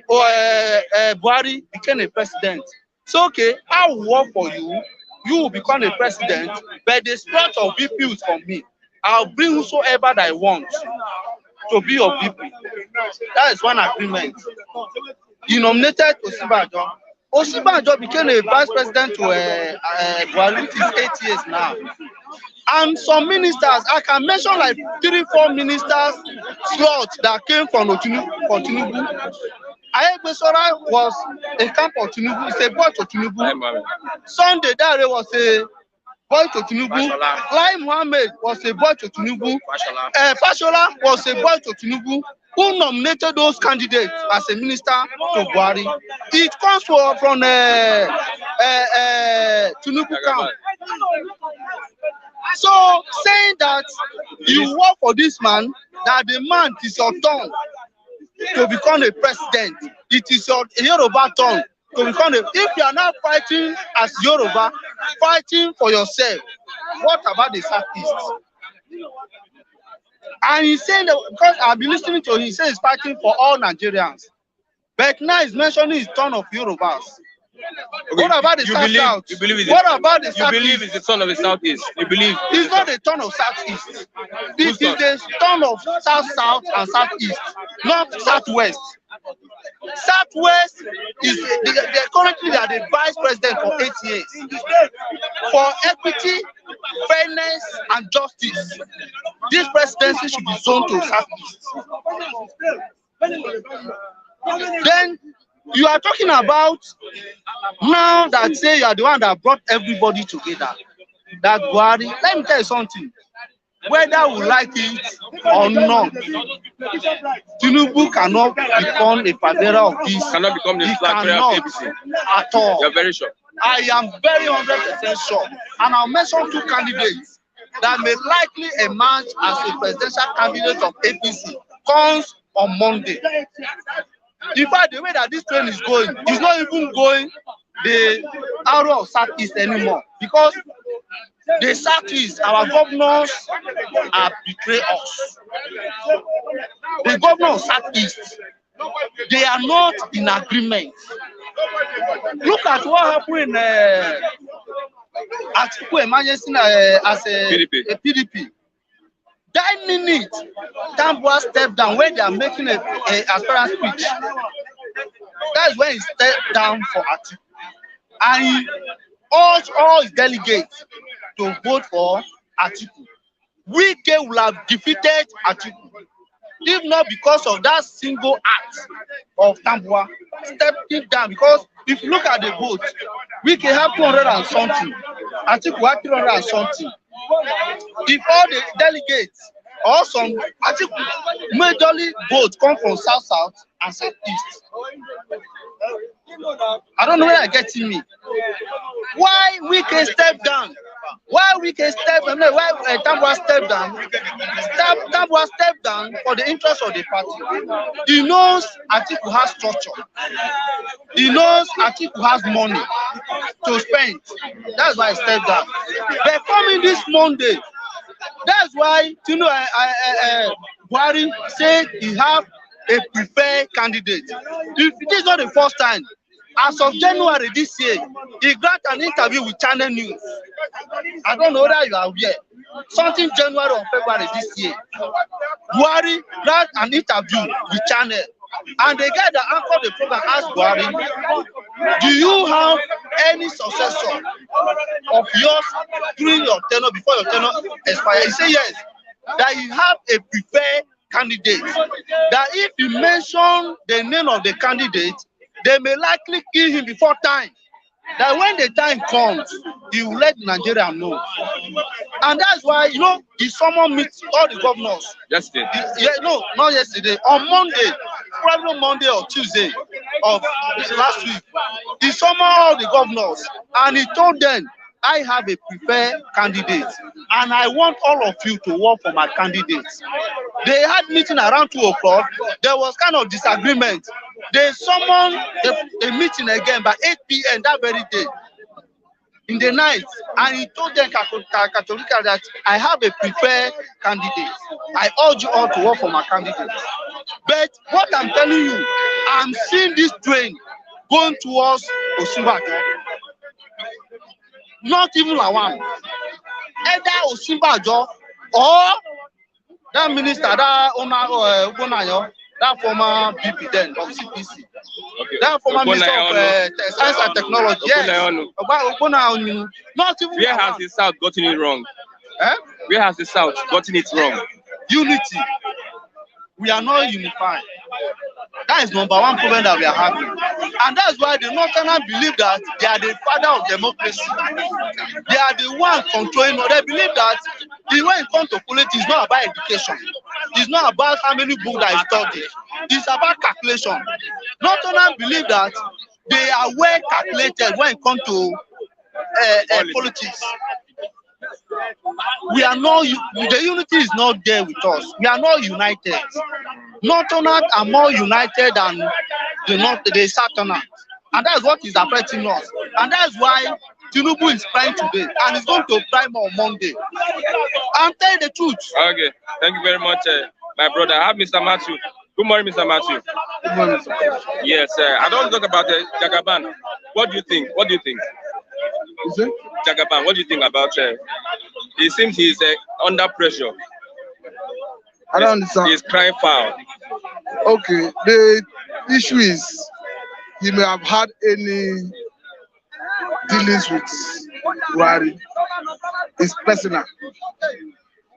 Buhari became a president. So, okay, I will work for you. You will become a president, but the spirit of VP is from me. I'll bring whosoever that I want to be your VP. That is one agreement. He nominated Osinbajo. Osinbajo became a vice president to Buhari, which is 8 years now. And some ministers, I can mention like 3-4 ministers slots that came from Tinubu. Ayebesora was a camp of Tinubu, it's a boy to Tinubu. Sunday Dare was a boy to Tinubu. Lai Mohammed was a boy to Tinubu. Fashola was a boy to Tinubu. Who nominated those candidates as a minister to Buhari? It comes from Tinubu camp. So saying that you work for this man, that the man is your turn to become a president, it is your Yoruba turn to become a. If you are not fighting as Yoruba, fighting for yourself, what about the Southeast? And he's saying that, because I've been listening to him, he says he's fighting for all Nigerians. But now he's mentioning his turn of Yorubas. Okay, what about the South? You believe what about the Southeast? You believe it's the turn of the Southeast? You believe it's not the turn of Southeast. It is the turn of South and Southeast, not Southwest. Southwest is currently they are the vice president for 8 years for equity, fairness, and justice. This presidency should be zoned to Southeast. Then you are talking about now that say you are the one that brought everybody together. That Buhari, let me tell you something. Whether we like it or not, Tinubu cannot become a Fabera of this. Cannot become the cannot at all. You're very sure. I am very 100% sure. And I'll mention 2 candidates that may likely emerge as a presidential candidate of APC comes on Monday. In fact, the way that this train is going, it's not even going the arrow of Southeast anymore, because the Southeast, our governors have betrayed us. The governors of Southeast, they are not in agreement. Look at what happened at emergency as a PDP. That minute, Tambua stepped down when they are making a aspirant speech. That's when he stepped down for Atiku. And he urged all his delegates to vote for Atiku. Wike will have defeated Atiku, if not because of that single act of Tambua stepping down. Because if you look at the vote, We can have 200 and something. I think we have 300 and something. If all the delegates or some, I think majorly votes come from South and Southeast. I don't know where you're getting me. Why we can step down? Why we can step down? Why Tambuwa step down? Tambuwa step down for the interest of the party. He knows Atiku has structure. He knows Atiku has money to spend. That's why he stepped down. But coming this Monday, that's why Buhari said he have a preferred candidate. If this is not the first time, as of January this year, he got an interview with Channel News. I don't know whether you are aware. Something January or February this year. Buhari got an interview with Channel. And the guy that anchored the program asked Buhari, do you have any successor of yours during your tenure, before your tenure expires? He said yes, that you have a preferred candidate. That if you mention the name of the candidate, they may likely kill him before time. That when the time comes, he will let Nigeria know. And that's why, you know, if someone meets all the governors. Yesterday? No, not yesterday. On Monday, probably Monday or Tuesday of last week, he summoned all the governors and he told them, I have a preferred candidate and I want all of you to work for my candidate. They had meeting around 2 o'clock. There was kind of disagreement. They summoned a meeting again by 8 p.m. that very day in the night, and he told them categorically that I have a preferred candidate. I urge you all to work for my candidate. But what I'm telling you, I'm seeing this train going towards Osinbajo. Not even Lawan. Either Osinbajo or that minister, that owner, that former VP then of CPC, okay. That former minister of science and technology. Yes. Not even. Where has the South gotten it wrong? Eh? Where has the South gotten it wrong? Unity. We are not unified. That is number one problem that we are having. And that's why the Northerners believe that they are the father of democracy. They are the one controlling, or they believe that when it comes to politics, it's not about education. It's not about how many books that I study. It's about calculation. Northerners believe that they are well calculated when it comes to politics. We are not, the unity is not there with us. We are not united. Northerners are more united than the Southerners. And that's what is affecting us. And that's why Tinubu is prime today. And he's going to prime on Monday. I'm telling the truth. Okay. Thank you very much, my brother. I have Mr. Matthew. Good morning, Mr. Matthew. Good morning, sir. Yes, I don't talk about Jagaban. What do you think? What do you think? Is it? Jagaban, what do you think about it seems he's under pressure. I don't understand. He's crying foul. Okay, the issue is he may have had any dealings with Buhari. It's personal.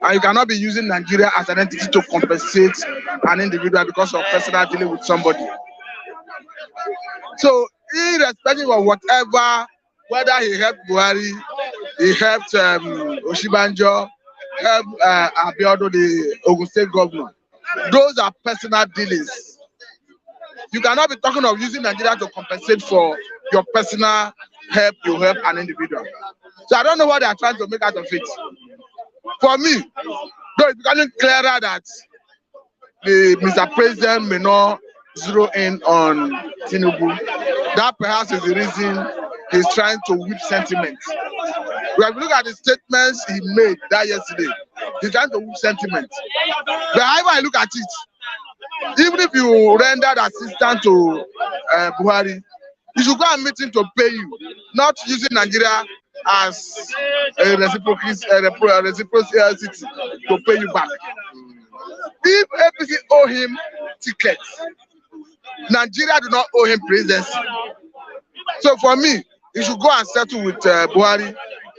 And you cannot be using Nigeria as an entity to compensate an individual because of personal dealing with somebody. So, irrespective of whatever, whether he helped Buhari, he helped Oshibanjo, helped Abiodun, the Ogun State governor, those are personal dealings. You cannot be talking of using Nigeria to compensate for your personal help, you help an individual. So I don't know what they are trying to make out of it. For me, though it's becoming clearer that the Mr. President may not zero in on Tinubu, that perhaps is the reason he's trying to whip sentiment. When we look at the statements he made that yesterday, he's trying to whip sentiment. But however I look at it, even if you rendered assistance to Buhari, you should go and meet him to pay you, not using Nigeria as a reciprocity to pay you back. If APC owe him tickets, Nigeria do not owe him presidency. So for me, he should go and settle with Buhari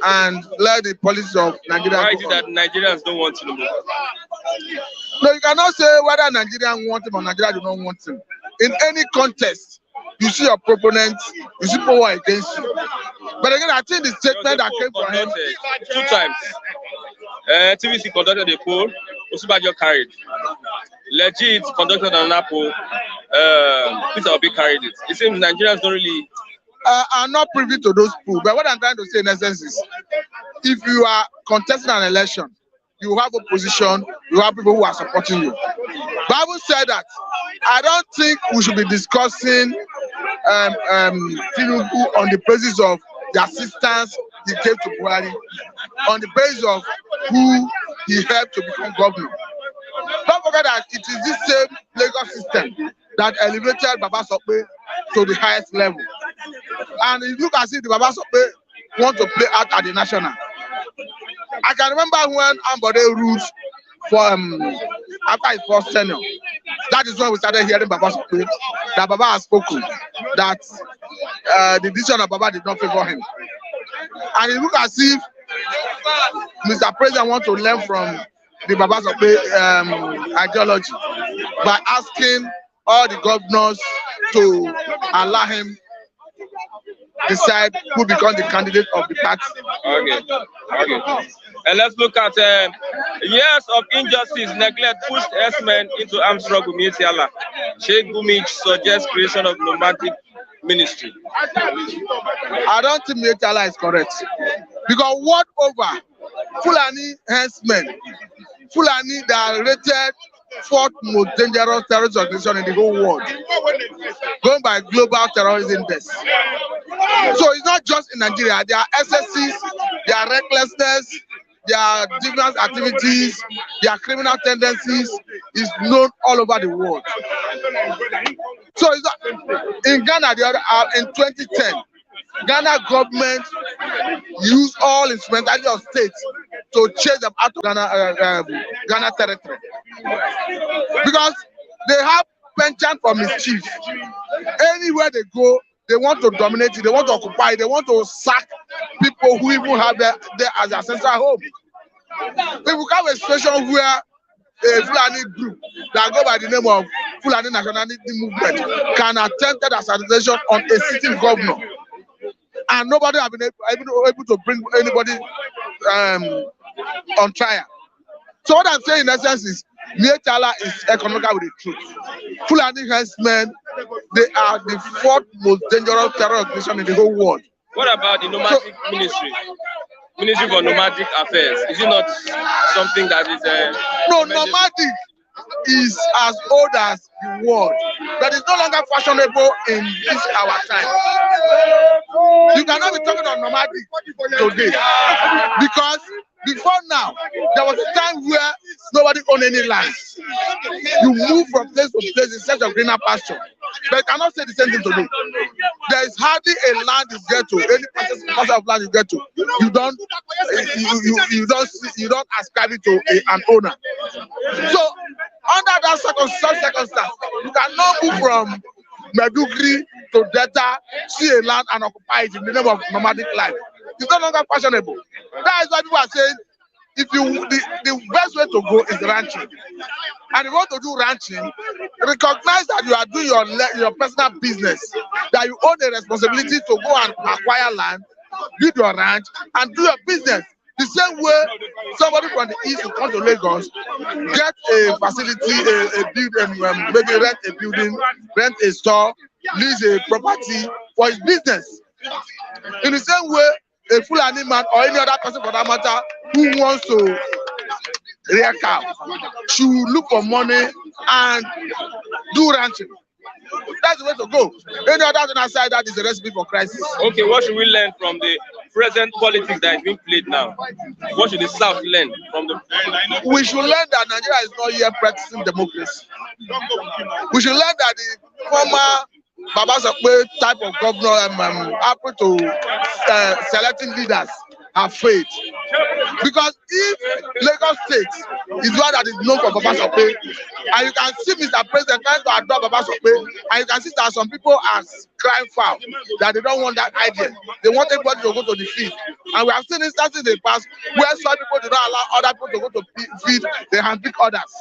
and let the policy of Nigeria. Why is it that Nigerians don't want Tinubu? No, you cannot say whether Nigerians want him or Nigeria do not want him. In any contest, you see your proponent, you see power against you. But again, I think the statement that came from him 2 times. TVC conducted a poll, Osinbajo carried. Legit conducted an poll, Peter Obi carried it. It seems Nigerians don't really are not privy to those polls. But what I'm trying to say in essence is, if you are contesting an election, you have opposition, you have people who are supporting you. Bible said that. I don't think we should be discussing Tinubu on the basis of the assistance he gave to Buhari, on the basis of who he helped to become governor. Don't forget that it is this same Lagos system that elevated Baba Sope to the highest level. And if you look and see the Baba Sope want to play out at the national. I can remember when Ambode ruled for after his first tenure. That is when we started hearing Baba Sope, that Baba has spoken, that the decision of Baba did not favor him. And you look as if Mr. President wants to learn from the Baba Sope ideology by asking all the governors to allow him decide who becomes the candidate of the party. Okay. And let's look at years of injustice, neglect pushed S-men into armed struggle with Mietiala. Sheikh Gumi suggests creation of nomadic ministry. I don't think Mietiala is correct. Because what over Fulani herdsmen, Fulani that are rated 4th most dangerous terrorist organization in the whole world, going by global terrorism index. So it's not just in Nigeria. There are excesses, there are recklessness, there are deviant activities, there are criminal tendencies. It's known all over the world. So it's not, in Ghana, in 2010, Ghana government used all instrumentality of states to chase them out of Ghana territory. Because they have penchant for mischief. Anywhere they go, they want to dominate it, they want to occupy it, they want to sack people who even have there as their central home. If we have a situation where a Fulani group that go by the name of Fulani Nationality Movement can attempt assassination on a sitting governor, and nobody have been able to bring anybody on trial. So what I'm saying in essence is, Mietiala is economical with the truth. Fulani herdsmen, they are the 4th most dangerous terror organization in the whole world. What about the nomadic ministry? Ministry for Nomadic Affairs. Is it not something that is no, nomadic is as old as the world, but it's no longer fashionable in this our time. You cannot be talking on nomadic today, because before now, there was a time where nobody owned any land. You move from place to place in search of greener pasture. But I cannot say the same thing today. There is hardly a land you get to, any parcel of land you get to, you don't ascribe it to an owner. So under that circumstance, you cannot move from Medugri to Delta, see a land and occupy it in the name of nomadic life. It's no longer fashionable. That is why people are saying, the best way to go is ranching. And if you want to do ranching, recognize that you are doing your personal business, that you own a responsibility to go and acquire land, build your ranch, and do your business. The same way somebody from the east will come to Lagos, get a facility, a building, maybe rent a building, rent a store, lease a property for his business. In the same way, a Fulani man or any other person for that matter who wants to rear cow should look for money and do ranching. That's the way to go. Any other thing aside, that is a recipe for crisis. Okay, what should we learn from the present politics that is being played now? What should the South learn from the? We should learn that Nigeria is not yet practicing democracy. We should learn that the former Baba Sope type of governor happen to selecting leaders have failed. Because if Lagos State is one that is known for Baba Sope, and you can see Mr. President trying to adopt Baba Sope, and you can see that some people are crying foul, that they don't want that idea. They want everybody to go to the field. And we have seen instances in the past where some people do not allow other people to go to feed, they handpick others.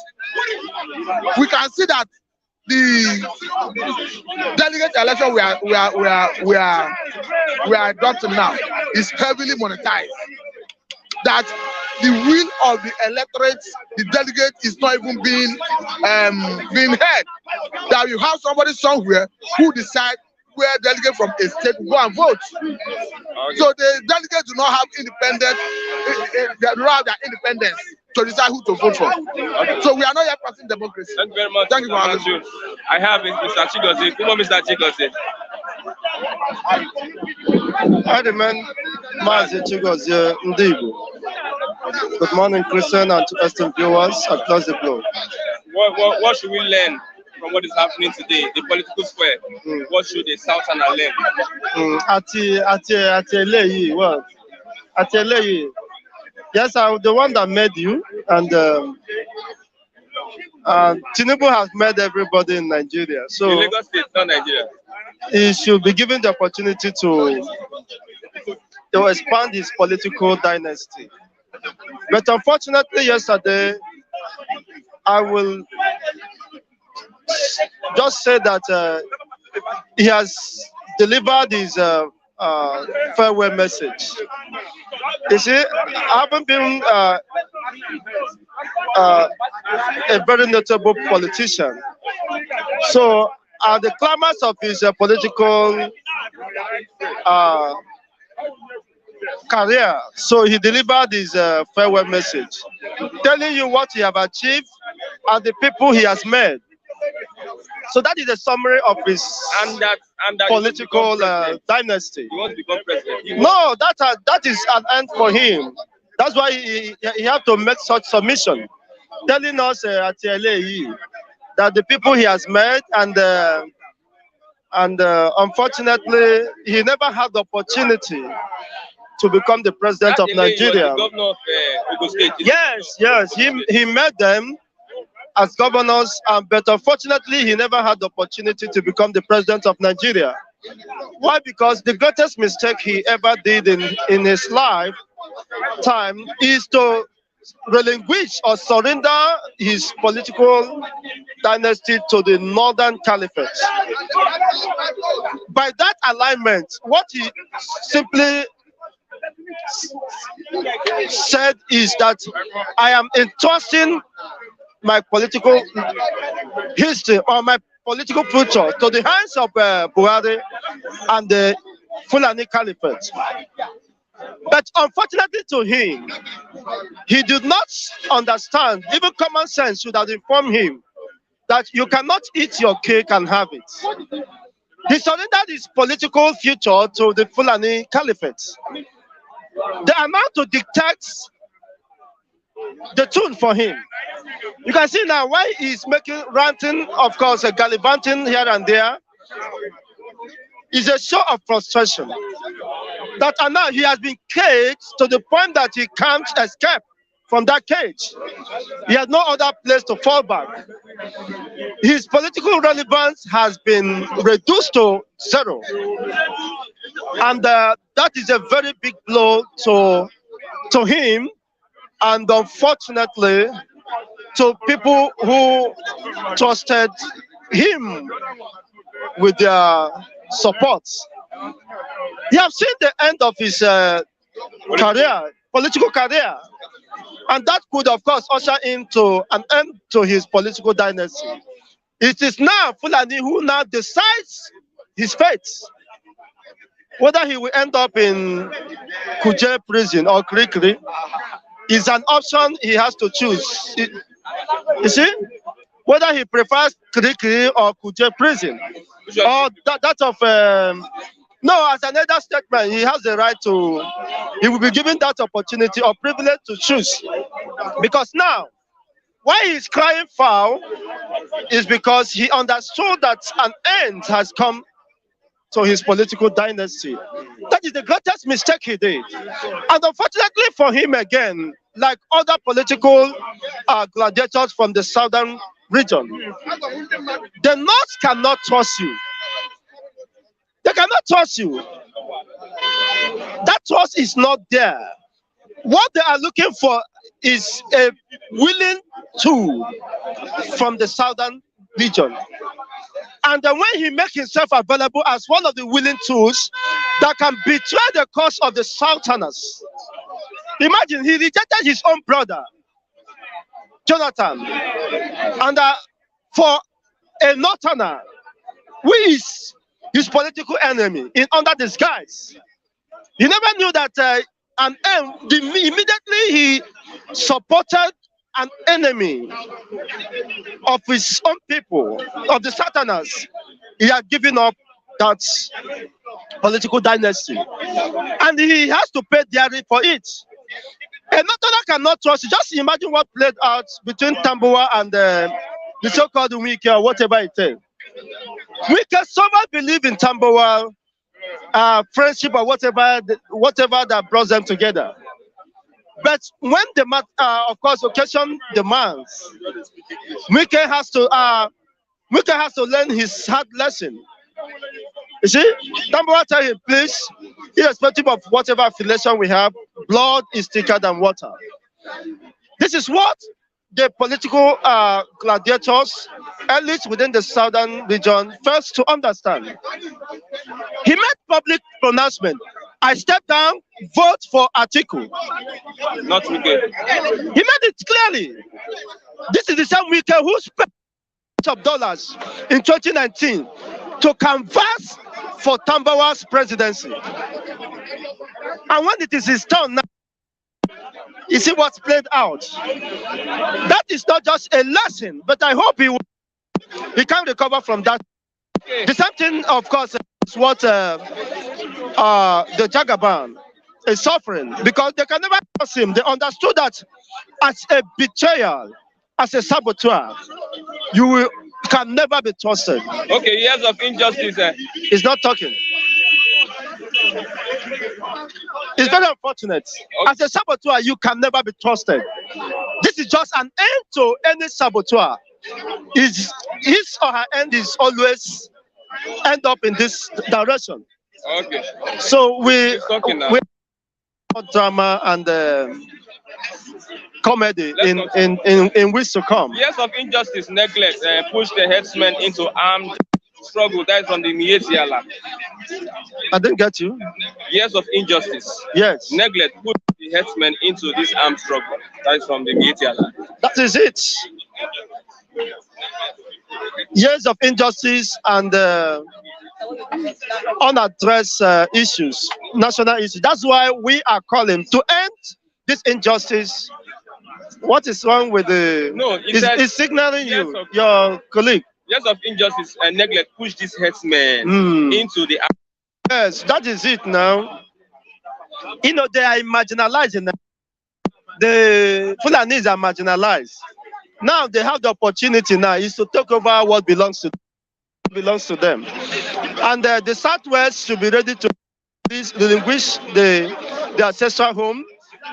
We can see that the delegate election we are adopting now is heavily monetized. That the will of the electorate, the delegate, is not even being heard. That you have somebody somewhere who decide where delegates from a state go and vote. Okay. So the delegates do not have independence. They don't have their independence to decide who to vote for. Okay. So we are not yet passing democracy. Thank you very much. Thank you for having me. I have Mr. Chigozie. Come on, Mr. Chigozie. Hi, the man, Mazi Chigozie Ndibu. Good morning, Christian and to esteemed viewers across the globe. What should we learn from what is happening today, the political square? What should the Southerner learn? Yes, I'm the one that made you, and Tinubu has made everybody in Nigeria. So in Lagos State, not Nigeria. He should be given the opportunity to expand his political dynasty. But unfortunately, yesterday, I will just say that he has delivered his farewell message. You see, I haven't been a very notable politician. So, at the climax of his political career, so he delivered his farewell message, telling you what he have achieved and the people he has made. So that is a summary of his political dynasty. He wants to become president. No, that is an end for him. That's why he have to make such submission, telling us at LAE that the people he has met and unfortunately he never had the opportunity to become the president of Nigeria. The governor of Ogun State. Yes, he met them as governors, but unfortunately he never had the opportunity to become the president of Nigeria. Why? Because the greatest mistake he ever did in his lifetime is to relinquish or surrender his political dynasty to the Northern Caliphate. By that alignment, what he simply said is that I am entrusting my political history or my political future to the hands of Buhari and the Fulani Caliphate. But unfortunately to him, he did not understand, even common sense should have informed him that you cannot eat your cake and have it. He surrendered his political future to the Fulani Caliphate. They are now to dictate the tune for him. You can see now why he's making ranting, of course, gallivanting here and there. Is a show of frustration. That now he has been caged to the point that he can't escape from that cage. He has no other place to fall back. His political relevance has been reduced to zero. And that is a very big blow to him, and unfortunately to people who trusted him with their support. You have seen the end of his political career, and that could, of course, usher into an end to his political dynasty. It is now Fulani who now decides his fate, whether he will end up in Kuje prison or Krikri. Is an option he has to choose. You see, whether he prefers Krikri or Kuje prison, or that of no, as another statement, he has the right to. He will be given that opportunity or privilege to choose, because now, why he's crying foul is because he understood that an end has come to his political dynasty. That is the greatest mistake he did. And unfortunately for him again, like other political gladiators from the southern region, the North cannot trust you. They cannot trust you. That trust is not there. What they are looking for is a willing tool from the southern region. And then when he makes himself available as one of the willing tools that can betray the cause of the Southerners. Imagine, he rejected his own brother, Jonathan. And for a Northerner, who is his political enemy, in under disguise. He never knew that immediately he supported an enemy of his own people, of the Southerners. He had given up that political dynasty. And he has to pay dearly for it. A Northerner cannot trust. Just imagine what played out between Tambuwa and the so-called Wike or whatever it is. Wike somehow believe in Tambuwa friendship or whatever that brought them together. But when the of course occasion demands, Wike has to learn his hard lesson. You see, Tambuwa tell him, please, irrespective of whatever affiliation we have, blood is thicker than water. This is what the political gladiators, elites within the southern region, first to understand. He made public pronouncement. I step down, vote for Atiku. Not Wike. He made it clearly. This is the same Wike who spent of dollars in 2019 to canvass for Tambuwa's presidency. And when it is his turn now, you see what's played out. That is not just a lesson, but I hope he can recover from that. The same thing, of course, is what the Jagaban is suffering, because they can never trust him. They understood that as a betrayal, as a saboteur, you can never be trusted. Okay, years of injustice. He's not talking. It's very unfortunate. Okay. As a saboteur, you can never be trusted. This is just an end to any saboteur. His or her end is always end up in this direction. Okay. So we drama and comedy in weeks to come. Years of injustice, neglect, push the headsmen into armed struggle. That is from the Mietiala. I didn't get you. Years of injustice. Yes. Neglect, push the headsmen into this armed struggle. That is from the Mietiala. That is it. Years of injustice and unaddressed issues, national issues. That's why we are calling to end this injustice. What is wrong with the? No, it's signaling you, your colleague. Years of injustice and neglect push these headsmen into the. Yes, that is it now. You know, they are marginalizing. The Fulanis are marginalized. Now they have the opportunity now is to take over what belongs to them. And the Southwest should be ready to relinquish the ancestral home.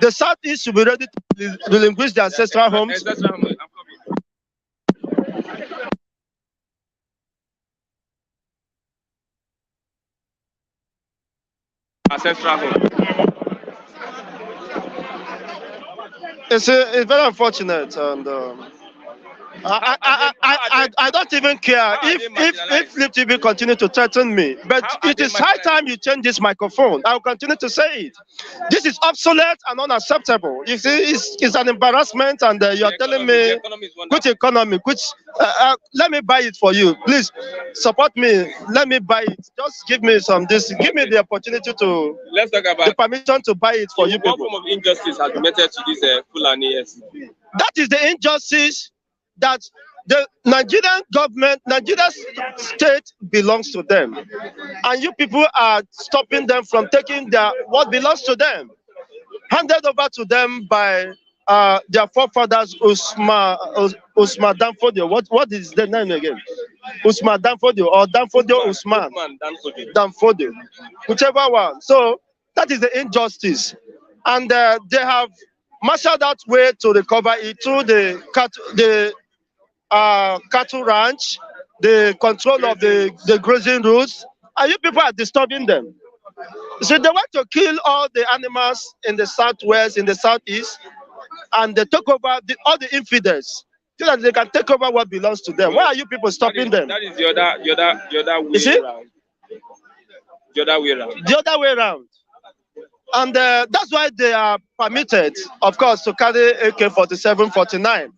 The Southeast should be ready to relinquish the ancestral homes. Ancestral home. It's very unfortunate, and I don't even care if Flip TV continue to threaten me. But it is high time you change this microphone. I will continue to say it. This is obsolete and unacceptable. You see, it's an embarrassment, and you are telling me which economy, let me buy it for you. Please support me. Let me buy it. Just give me give me the opportunity to. Let's talk about the permission to buy it for you people. What form of injustice has been meted to this Fulani? Yes. That is the injustice that the Nigerian government, Nigeria state belongs to them, and you people are stopping them from taking what belongs to them, handed over to them by their forefathers, Usman Danfodio. What is the name again? Usman Danfodio or Danfodio Usman Danfodio, whichever one. So that is the injustice, and they have marshaled that way to recover it through the cattle ranch, the control of the grazing routes, and you people are disturbing them. So they want to kill all the animals in the southwest, in the southeast, and they took over all the infidels. so that they can take over what belongs to them. Why are you people stopping them? That is the other way around. The other way around. The other way around. And that's why they are permitted, of course, to carry AK-47, 49,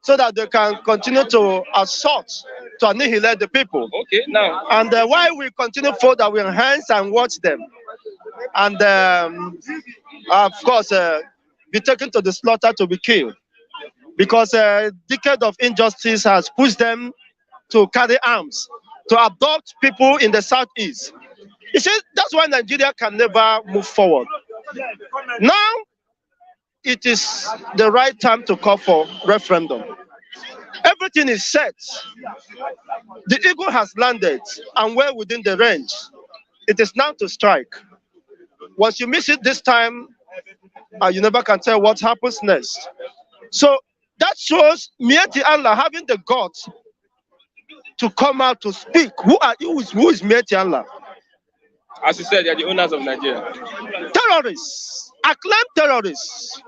so that they can continue to assault, to annihilate the people. Okay, now. And why we continue further, we enhance and watch them. And of course, be taken to the slaughter to be killed. Because a decade of injustice has pushed them to carry arms, to adopt people in the southeast. You see, that's why Nigeria can never move forward. Now, it is the right time to call for referendum. Everything is set. The eagle has landed and well within the range. It is now to strike. Once you miss it this time, you never can tell what happens next. So that shows Mieti Allah having the guts to come out to speak. Who is Mieti Allah? As you said, they are the owners of Nigeria. Terrorists, acclaimed terrorists,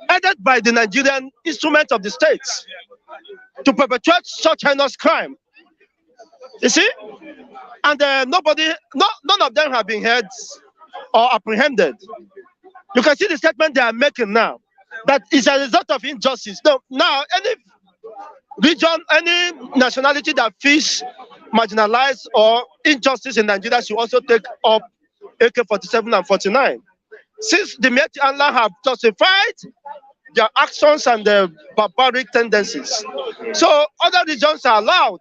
headed by the Nigerian instrument of the state to perpetrate such heinous crime. You see? And none of them have been held or apprehended. You can see the statement they are making now, that is a result of injustice. No, now, any region, any nationality that feels marginalized or injustice in Nigeria should also take up AK-47 and 49. Since the Mieti Allah have justified their actions and their barbaric tendencies, so other regions are allowed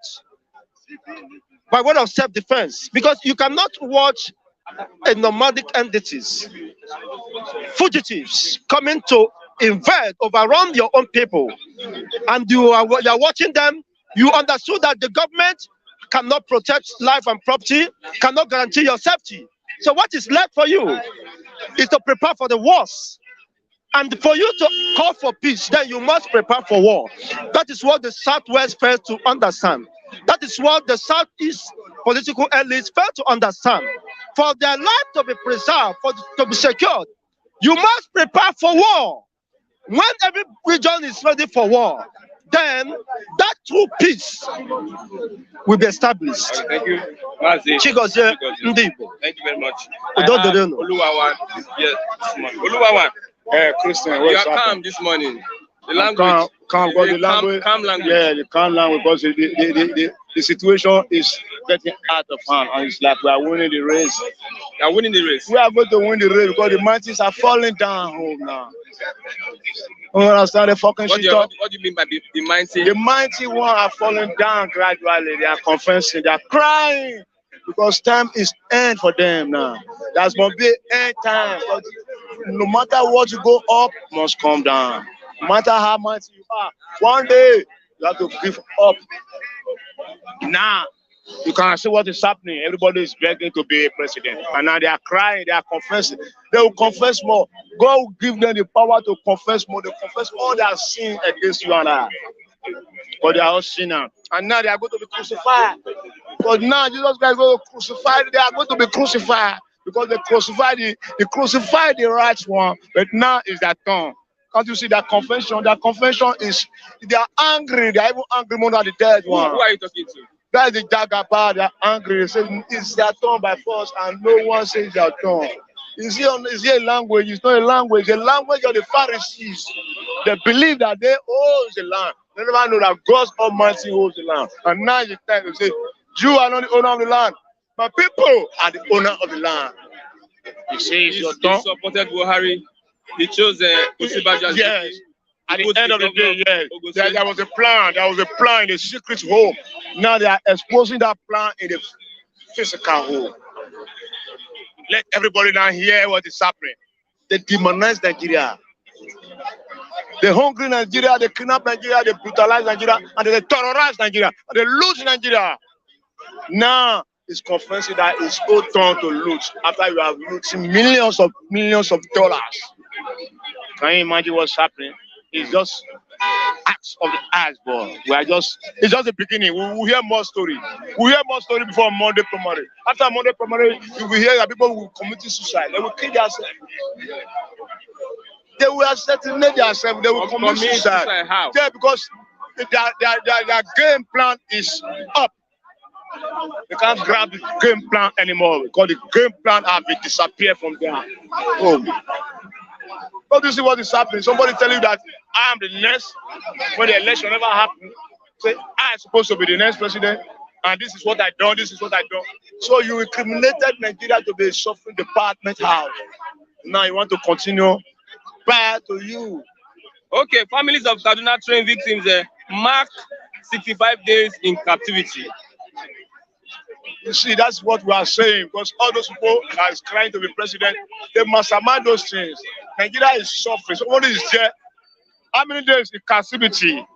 by way of self-defense, because you cannot watch a nomadic entities, fugitives coming to invade, overrun your own people, and you are watching them. You understood that the government cannot protect life and property, cannot guarantee your safety. So what is left for you is to prepare for the worst. And for you to call for peace, then you must prepare for war. That is what the Southwest fails to understand. That is what the Southeast political elites fail to understand. For their life to be preserved, to be secured, you must prepare for war. When every region is ready for war, then that true peace will be established. Thank you. Thank you very much. Oluwawan. Yes, Oluwawan. Christian, you are calm this morning. The language. Calm language. Calm language. Yeah, the calm language, because the situation is getting out of hand, and it's like we are winning the race. You are winning the race. We are going to win the race because the mountains are falling down home now. You understand the fucking shit? What do you mean by the mighty? The mighty ones are falling down gradually. They are confessing. They are crying because time is end for them now. There's going to be end time. But no matter what, you go up must come down. No matter how much you are, one day you have to give up. Now you can see what is happening. Everybody is begging to be a president, and now they are crying. They are confessing. They will confess more. God will give them the power to confess more. They confess all their sin against you and I. But they are all sinners, and now they are going to be crucified. But now Jesus Christ is going to crucify. They are going to be crucified because they crucified the right one. But now is their turn. Can't you see that confession? That confession is, they are angry. They are even angry more than the dead one. Who are you talking to? That is the Jagaba. They are angry. They say it's their turn by force, and no one says their turn. Is here a language? It's not a language. It's a language of the Pharisees. They believe that they own the land. They never know that God Almighty owns the land. And now it's time to say, you are not the owner of the land. My people are the owner of the land. You see, it's your turn. He supported Buhari. He chose Osibaja. Yes. At the end of the day, yes. There was a plan. There was a plan in the secret home. Now they are exposing that plan in the physical home. Let everybody now hear what is happening. They demonize Nigeria. They hungry Nigeria, they kidnap Nigeria, they brutalize Nigeria, and they terrorize Nigeria, and they lose Nigeria. Now it's confessing that it's old turn to loot after you have looted millions of dollars. Can you imagine what's happening? It's just acts of the iceberg. It's just the beginning. We will hear more story. We'll hear more story before Monday primary. After Monday primary, you will hear that people will commit suicide. They will kill themselves. They will assassinate themselves. They will commit suicide. How? Yeah, because their game plan is up. They can't grab the game plan anymore because the game plan have been disappeared from their home. But you see what is happening? Somebody tell you that I am the next, when the election never happened. Say I am supposed to be the next president, and this is what I done. This is what I done. So you incriminated Nigeria to be suffering department house. Now you want to continue. Bad to you. Okay, families of Kaduna train victims mark 65 days in captivity. You see, that's what we are saying, because all those people that is trying to be president, they must amend those things. Nigeria is suffering. Somebody is there. How many days in captivity?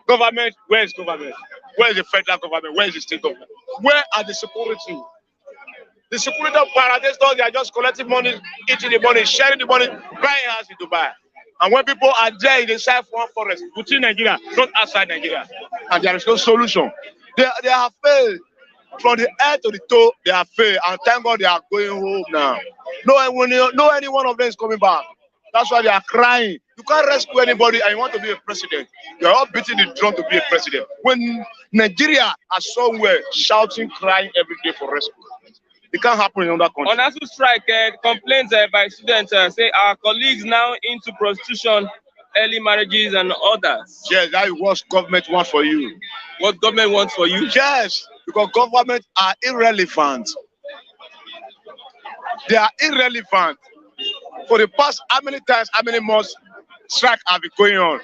Government, where is government? Where is the federal government? Where is the state government? Where are the security? The security of paradise, they are just collecting money, eating the money, sharing the money, buying house in Dubai. And when people are there in the South forest, within Nigeria, not outside Nigeria, and there is no solution. They have failed. From the head to the toe, they have failed. And thank God they are going home now. No any one of them is coming back. That's why they are crying. You can't rescue anybody and you want to be a president. You are all beating the drum to be a president. When Nigeria are somewhere shouting, crying every day for rescue. It can't happen in other countries. On ASU strike, complaints by students say our colleagues now into prostitution, early marriages and others. Yes, that is what government wants for you. What government wants for you? Yes, because government are irrelevant. They are irrelevant. For the past how many times, how many months strike have been going on?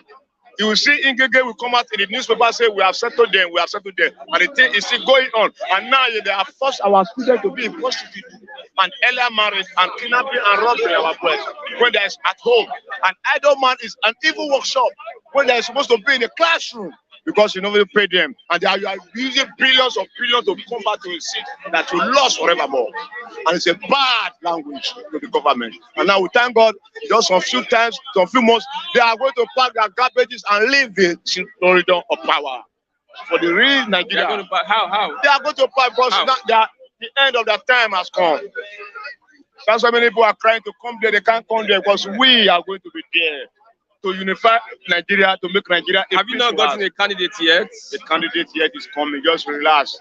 You will see Ingege will come out in the newspaper say we have settled them, we have settled them. And the thing is still going on. And now they have forced our students to be in prostitute and earlier marriage and kidnapping and robbery our boys when they is at home. An idle man is an evil workshop when they are supposed to be in a classroom because you never pay them. And they are using billions to come back to a seat that you lost forevermore. And it's a bad language to the government. And now we thank God, just some few times, some few months, they are going to pack their garbages and leave the corridor of power. For the real Nigeria. They are going to pack. How? They are going to pack because now the end of their time has come. That's why many people are trying to come there. They can't come there because we are going to be there to unify Nigeria, to make Nigeria. Have you not gotten a candidate yet? The candidate yet is coming. Just relax.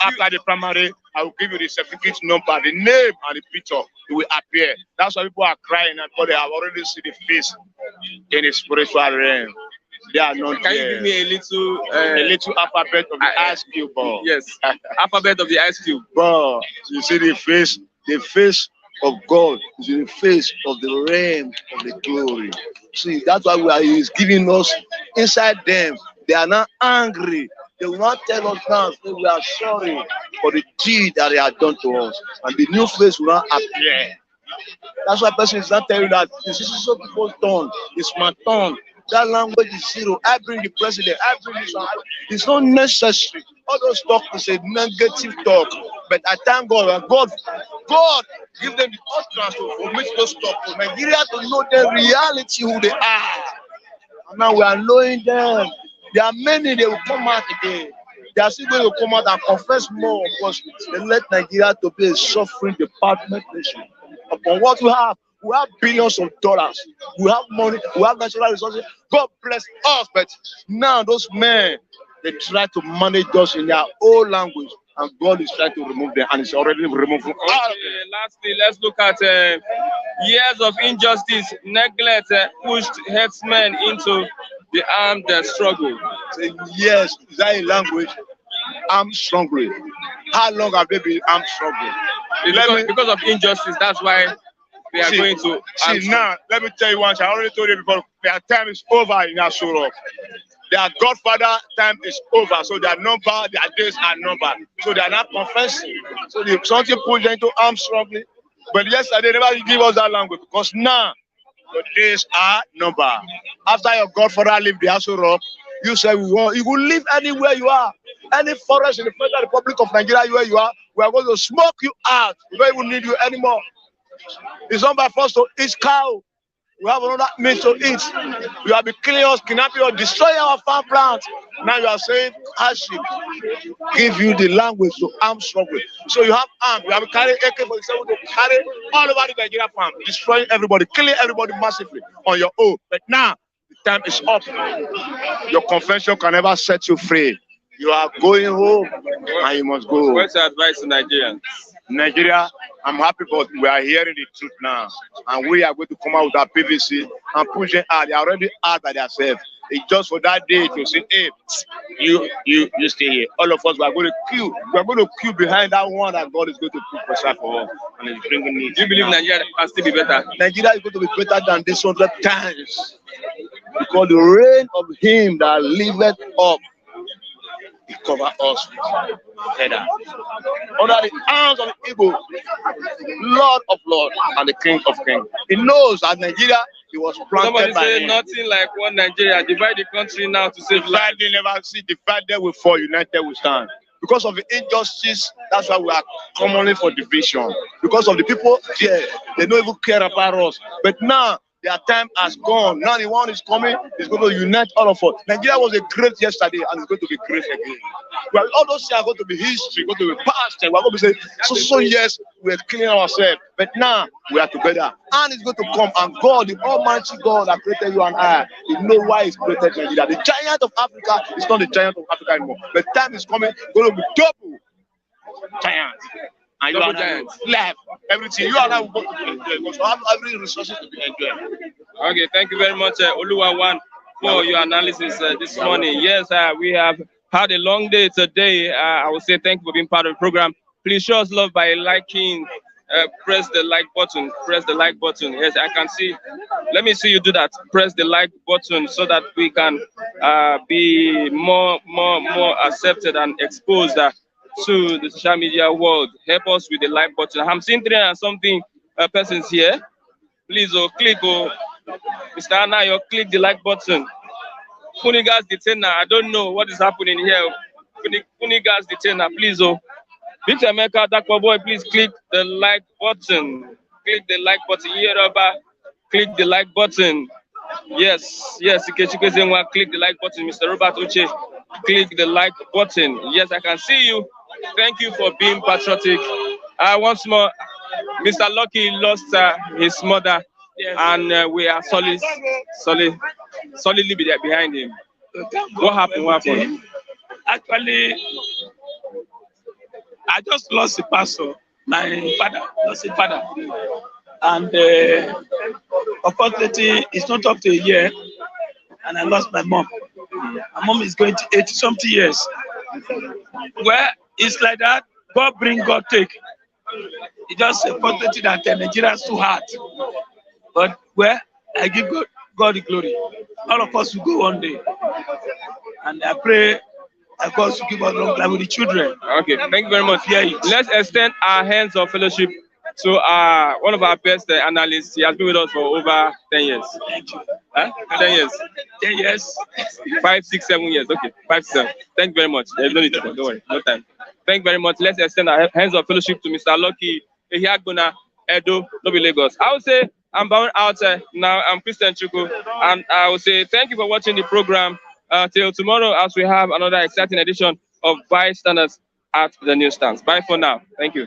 After the primary, I will give you the certificate number, the name and the picture. It will appear. That's why people are crying because they have already seen the face in the spiritual realm. They are not Can there. you give me a little alphabet of the ice cube, bro? Yes, alphabet of the ice cube. Bro, you see the face of God is in the face of the realm of the glory. See, that's why He is giving us inside them. They are not angry. They will not tell us now, say we are sorry for the deed that they have done to us. And the new face will not appear. That's why person is not telling you that this is so people's turn, it's my turn. That language is zero. I bring the president, I bring this one. It's not necessary. All those talk is a negative talk. But I thank God, God give them the utterance to omit those talk for Nigeria to know the reality who they are. And now we are knowing them. There are many, they will come out again. They are still going to come out and confess more because they let Nigeria to be a suffering department nation. Upon what we have billions of dollars. We have money. We have natural resources. God bless us. But now those men, they try to manage us in their own language. And God is trying to remove them. And it's already removed from all of them. Lastly, let's look at years of injustice, neglect, pushed herdsmen into the armed struggle. Say, yes, is that a language? Armed struggle. How long have they been armed struggle? Because of injustice, that's why they are going to. See, now, let me tell you once. I already told you before, their time is over in Asura. Their godfather time is over. So their days are numbered. So they are not confessing. So something put them into armed struggle. But yesterday, they never give us that language because now your days are numbered. After your godfather leave the Asura, you say you will live anywhere you are. Any forest in the Federal Republic of Nigeria where you are, we are going to smoke you out. We don't even need you anymore. It's not by force to eat cow. We have another means to eat. You have been killing us, kidnapping us, destroying our farmland. Now you are saying hardship. Give you the language to arm struggle. So you have armed, you have carried AK-47 to carry all over the Nigerian farm, destroying everybody, killing everybody massively on your own. But now the time is up. Your convention can never set you free. You are going home and you must go. What's your advice to Nigerians? Nigeria, I'm happy, but we are hearing the truth now. And we are going to come out with our PVC and push them out. They are already out by themselves. It's just for that day to say, hey, you stay here. All of us, we are going to queue. We are going to queue behind that one that God is going to put pressure for us. And it's bringing it. Do you believe Nigeria can still be better? Nigeria is going to be better than this 100 times. Because the reign of him that liveth up, he cover us with header. Under the arms of the Igbo, Lord of Lords and the King of Kings. He knows that Nigeria, he was planted. Somebody by say him. nothing like one Nigeria. Divide the country now to save life. Divided never see, divided we fall, united we stand. Because of the injustice, that's why we are commonly for division. Because of the people there, they don't even care about us. But now, their time has gone. Now the one is coming, is going to unite all of us. Nigeria was a great yesterday and it's going to be great again. Well, all those things are going to be history, going to be past, and we're going to say, so yes, we're killing ourselves. But now we are together. And it's going to come. And God, the Almighty God that created you and I, He knows why He's created Nigeria. The giant of Africa is not the giant of Africa anymore. But time is coming, going to be double giant. And you are giants left. Everything you and I will go to enjoy because we have every resources to be enjoyed. Okay, thank you very much, Oluwawan, for your analysis this morning. Yes, we have had a long day today. I will say thank you for being part of the program. Please show us love by liking. Press the like button. Press the like button. Yes, I can see. Let me see you do that. Press the like button so that we can be more accepted and exposed to the social media world. Help us with the like button. I'm seeing 300 and something persons here. Please, click, Mr. Anayo, click the like button. Kunigas detainer, I don't know what is happening here. Kunigas detainer, please, Victor Emeka, Dakwa boy, please click the like button. Click the like button. Yeroba, click the like button. Yes, Ikechukwu Zenwa, click the like button. Mr. Robert Uche, click the like button. Yes, I can see you. Thank you for being patriotic. Once more, Mr. Lucky lost his mother, yes. And we are solidly behind him. What happened? Actually, I just lost a pastor. My father lost a father, and unfortunately, it's not up to a year, and I lost my mom. My mom is going to 80-something years. Well, it's like that. God bring, God take. It's just unfortunately that Nigeria is too hard. But well, I give God the glory. All of us will go one day, and I pray that God will give us long life with the children. Okay, thank you very much. Yeah, let's extend our hands of fellowship to one of our best analysts. He has been with us for over 10 years. Thank you. 10 years. 10 years. 5, 6, 7 years. Okay, 5, 7. Thank you very much. There's no need to go. Don't worry. No time. Thank you very much. Let's extend our hands of fellowship to Mr. Lucky Ehiagbona, Edo, Nobi Lagos. I would say I'm bound out now. I'm Christian Chukwu, and I will say thank you for watching the program. Till tomorrow, as we have another exciting edition of Bystanders at the Newsstands. Bye for now. Thank you.